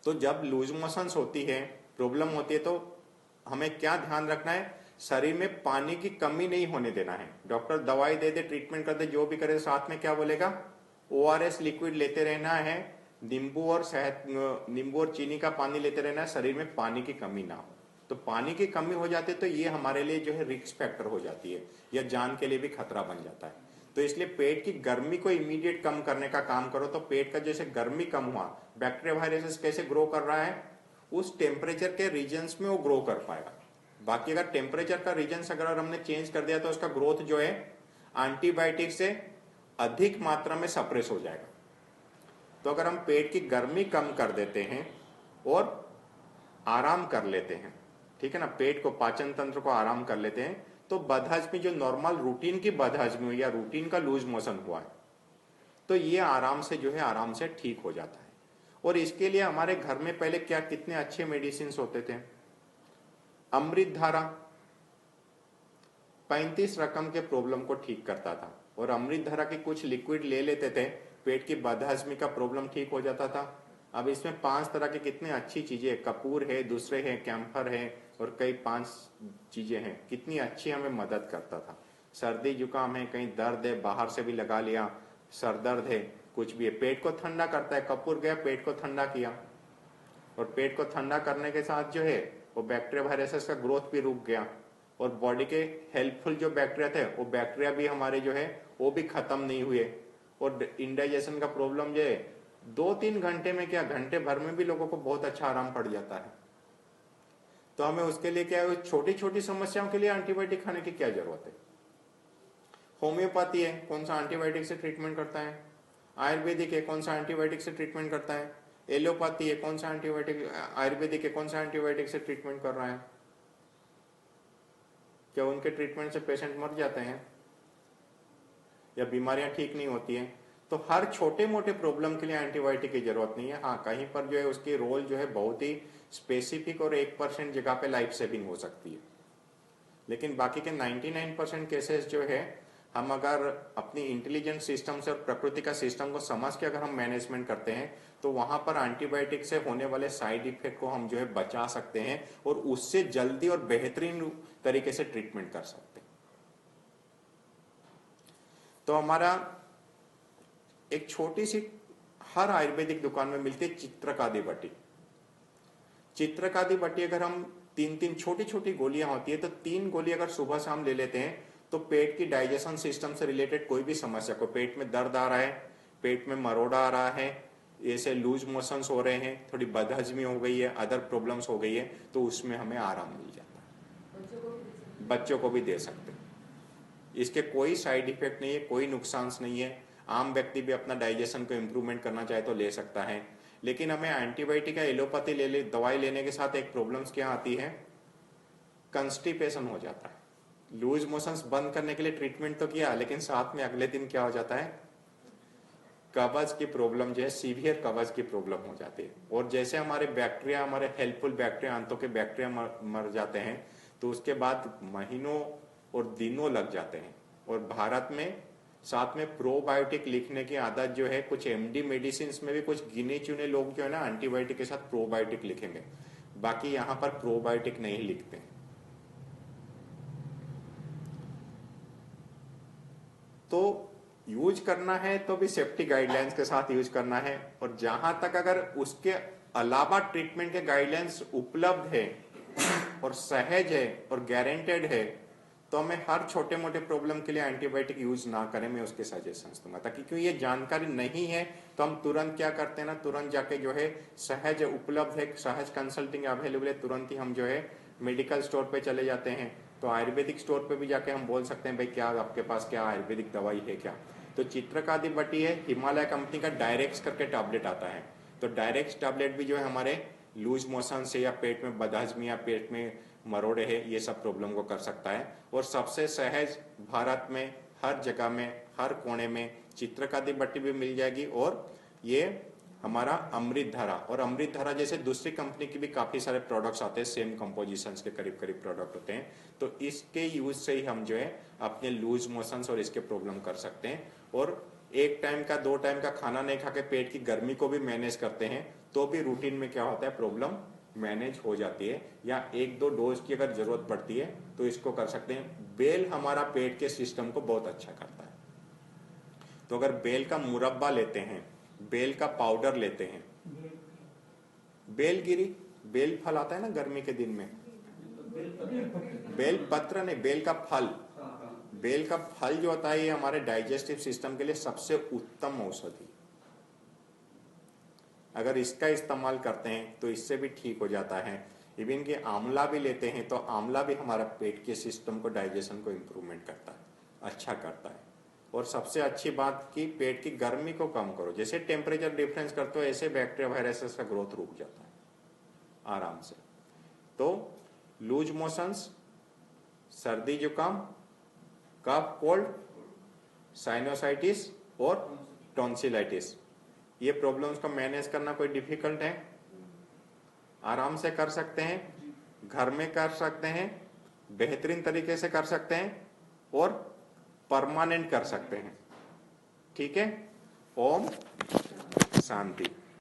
तो जब लूज मोशंस होती है, प्रॉब्लम होती है, तो हमें क्या ध्यान रखना है, शरीर में पानी की कमी नहीं होने देना है। डॉक्टर दवाई दे दे, ट्रीटमेंट कर दे, जो भी करे, साथ में क्या बोलेगा, ORS लिक्विड लेते रहना है, नींबू और चीनी का पानी लेते रहना है, शरीर में पानी की कमी ना हो। तो पानी की कमी हो जाती है तो ये हमारे लिए जो है रिस्क फैक्टर हो जाती है, या जान के लिए भी खतरा बन जाता है। तो इसलिए पेट की गर्मी को इमीडिएट कम करने का काम करो। तो पेट का जैसे गर्मी कम हुआ, बैक्टीरिया वायरसेस कैसे ग्रो कर रहा है, उस टेम्परेचर के रीजन्स में वो ग्रो कर पाएगा। बाकी अगर टेम्परेचर का रीजन्स अगर हमने चेंज कर दिया तो उसका ग्रोथ जो है एंटीबायोटिक से अधिक मात्रा में सप्रेस हो जाएगा। तो अगर हम पेट की गर्मी कम कर देते हैं और आराम कर लेते हैं, ठीक है ना, पेट को, पाचन तंत्र को आराम कर लेते हैं, तो बदहजमी जो नॉर्मल रूटीन की बदहजमी हुई या रूटीन का लूज मोशन हुआ है, तो ये आराम से जो है आराम से ठीक हो जाता है। और इसके लिए हमारे घर में पहले क्या कितने अच्छे मेडिसिन होते थे। अमृत धारा 35 रकम के प्रॉब्लम को ठीक करता था, और अमृत धारा की कुछ लिक्विड ले लेते थे, पेट की बदहजमी का प्रॉब्लम ठीक हो जाता था। अब इसमें 5 तरह की कितनी अच्छी चीजें, कपूर है, दूसरे है कैम्फर है, और कई 5 चीजें हैं, कितनी अच्छी हमें मदद करता था। सर्दी जुकाम है, कहीं दर्द है, बाहर से भी लगा लिया, सर दर्द है, कुछ भी है, पेट को ठंडा करता है। कपूर गया, पेट को ठंडा किया, और पेट को ठंडा करने के साथ जो है वो बैक्टीरिया वायरसेस का ग्रोथ भी रुक गया, और बॉडी के हेल्पफुल जो बैक्टीरिया थे वो बैक्टीरिया भी हमारे जो है वो भी खत्म नहीं हुए। और इंडाइजेशन का प्रॉब्लम जो है 2-3 घंटे में, क्या घंटे भर में भी लोगों को बहुत अच्छा आराम पड़ जाता है। तो हमें उसके लिए क्या है, छोटी छोटी समस्याओं के लिए एंटीबायोटिक खाने की क्या जरूरत है। होम्योपैथी है, कौन सा एंटीबायोटिक से ट्रीटमेंट करता है। आयुर्वेदिक है, कौन सा एंटीबायोटिक से ट्रीटमेंट करता है। एलोपैथी है, कौन सा एंटीबायोटिक, आयुर्वेदिक है, कौन सा एंटीबायोटिक से ट्रीटमेंट कर रहा है। क्या उनके ट्रीटमेंट से पेशेंट मर जाते हैं या बीमारियां ठीक नहीं होती हैं। तो हर छोटे मोटे प्रॉब्लम के लिए एंटीबायोटिक की जरूरत नहीं है। हाँ, कहीं पर जो है उसकी रोल जो है बहुत ही स्पेसिफिक और 1% जगह पे लाइफ सेविंग हो सकती है, लेकिन बाकी के 99% केसेस जो है हम अगर अपनी इंटेलिजेंट सिस्टम से और प्रकृति का सिस्टम को समझ के अगर हम मैनेजमेंट करते हैं तो वहां पर एंटीबायोटिक से होने वाले साइड इफेक्ट को हम जो है बचा सकते हैं और उससे जल्दी और बेहतरीन तरीके से ट्रीटमेंट कर सकते हैं। तो हमारा एक छोटी सी हर आयुर्वेदिक दुकान में मिलती है चित्रकादि बटी। चित्रकादि बटी अगर हम 3-3 छोटी छोटी गोलियां होती है तो 3 गोली अगर सुबह शाम ले लेते हैं तो पेट की डाइजेशन सिस्टम से रिलेटेड कोई भी समस्या को, पेट में दर्द आ रहा है, पेट में मरोड़ा आ रहा है, ऐसे लूज मोशंस हो रहे हैं, थोड़ी बदहजमी हो गई है, अदर प्रॉब्लम्स हो गई है, तो उसमें हमें आराम मिल जाता है। बच्चों को भी दे सकते हैं, इसके कोई साइड इफेक्ट नहीं है, कोई नुकसान नहीं है। आम व्यक्ति भी अपना डाइजेशन को इम्प्रूवमेंट करना चाहे तो ले सकता है। लेकिन हमें एंटीबायोटिक या एलोपैथी दवाई लेने के साथ एक प्रॉब्लम्स क्या आती है, कंस्टिपेशन हो जाता है। लूज मोशंस बंद करने के लिए ट्रीटमेंट तो किया, लेकिन साथ में अगले दिन क्या हो जाता है, कब्ज की प्रॉब्लम जो है, सीवियर कब्ज की प्रॉब्लम हो जाती है। और जैसे हमारे बैक्टीरिया, हमारे हेल्पफुल बैक्टीरिया, आंतों के बैक्टीरिया मर जाते हैं तो उसके बाद महीनों और दिनों लग जाते हैं। और भारत में साथ में प्रोबायोटिक लिखने की आदत जो है, कुछ एमडी मेडिसिन में भी कुछ गिने चुने लोग जो है ना एंटीबायोटिक के साथ प्रोबायोटिक लिखेंगे, बाकी यहां पर प्रोबायोटिक नहीं लिखते। तो यूज करना है तो भी सेफ्टी गाइडलाइंस के साथ यूज करना है। और जहां तक अगर उसके अलावा ट्रीटमेंट के गाइडलाइंस उपलब्ध है और सहज है और गारंटेड है तो हमें हर छोटे मोटे प्रॉब्लम के लिए एंटीबायोटिक यूज ना करें, मैं उसके सजेशंस दूंगा। ताकि क्यों ये जानकारी नहीं है तो हम तुरंत क्या करते हैं ना, तुरंत जाके जो है सहज उपलब्ध है, सहज कंसल्टिंग अवेलेबल है, तुरंत ही हम जो है मेडिकल स्टोर पे चले जाते हैं। तो आयुर्वेदिक स्टोर पे भी जाके हम बोल सकते हैं भाई क्या आपके पास क्या आयुर्वेदिक दवाई है क्या। तो चित्रकादि बटी है, हिमालय कंपनी का डायरेक्ट करके टैबलेट आता है। तो डायरेक्ट टैबलेट भी जो है हमारे लूज मोशन से या पेट में बदहजमी या पेट में मरोड़े है, ये सब प्रॉब्लम को कर सकता है। और सबसे सहज भारत में हर जगह में हर कोने में चित्रकादि बट्टी भी मिल जाएगी। और ये हमारा अमृत धारा, और अमृत धारा जैसे दूसरी कंपनी की भी काफी सारे प्रोडक्ट्स आते हैं, सेम कंपोजिशन के करीब करीब प्रोडक्ट होते हैं। तो इसके यूज से ही हम जो है अपने लूज मोशंस और इसके प्रॉब्लम कर सकते हैं। और एक टाइम का 2 टाइम का खाना नहीं खा के पेट की गर्मी को भी मैनेज करते हैं तो भी रूटीन में क्या होता है, प्रॉब्लम मैनेज हो जाती है। या 1-2 डोज की अगर जरूरत पड़ती है तो इसको कर सकते हैं। बेल हमारा पेट के सिस्टम को बहुत अच्छा करता है। तो अगर बेल का मुरब्बा लेते हैं, बेल का पाउडर लेते हैं, बेलगिरी, बेल फल आता है ना गर्मी के दिन में, बेल पत्र नहीं, बेल का फल, बेल का फल जो होता है ये हमारे डाइजेस्टिव सिस्टम के लिए सबसे उत्तम औषधि। अगर इसका इस्तेमाल करते हैं तो इससे भी ठीक हो जाता है। इवन कि आंवला भी लेते हैं तो आंवला भी हमारा पेट के सिस्टम को, डाइजेशन को इम्प्रूवमेंट करता है, अच्छा करता है। और सबसे अच्छी बात कि पेट की गर्मी को कम करो, जैसे टेम्परेचर डिफरेंस करते हो ऐसे बैक्टीरिया वायरसेस का ग्रोथ रुक जाता है आराम से। तो लूज मोशंस, सर्दी जुकाम, कफ कोल्ड, साइनोसाइटिस और टॉन्सिलाइटिस, ये प्रॉब्लम्स को मैनेज करना कोई डिफिकल्ट है, आराम से कर सकते हैं, घर में कर सकते हैं, बेहतरीन तरीके से कर सकते हैं और परमानेंट कर सकते हैं। ठीक है, ओम शांति।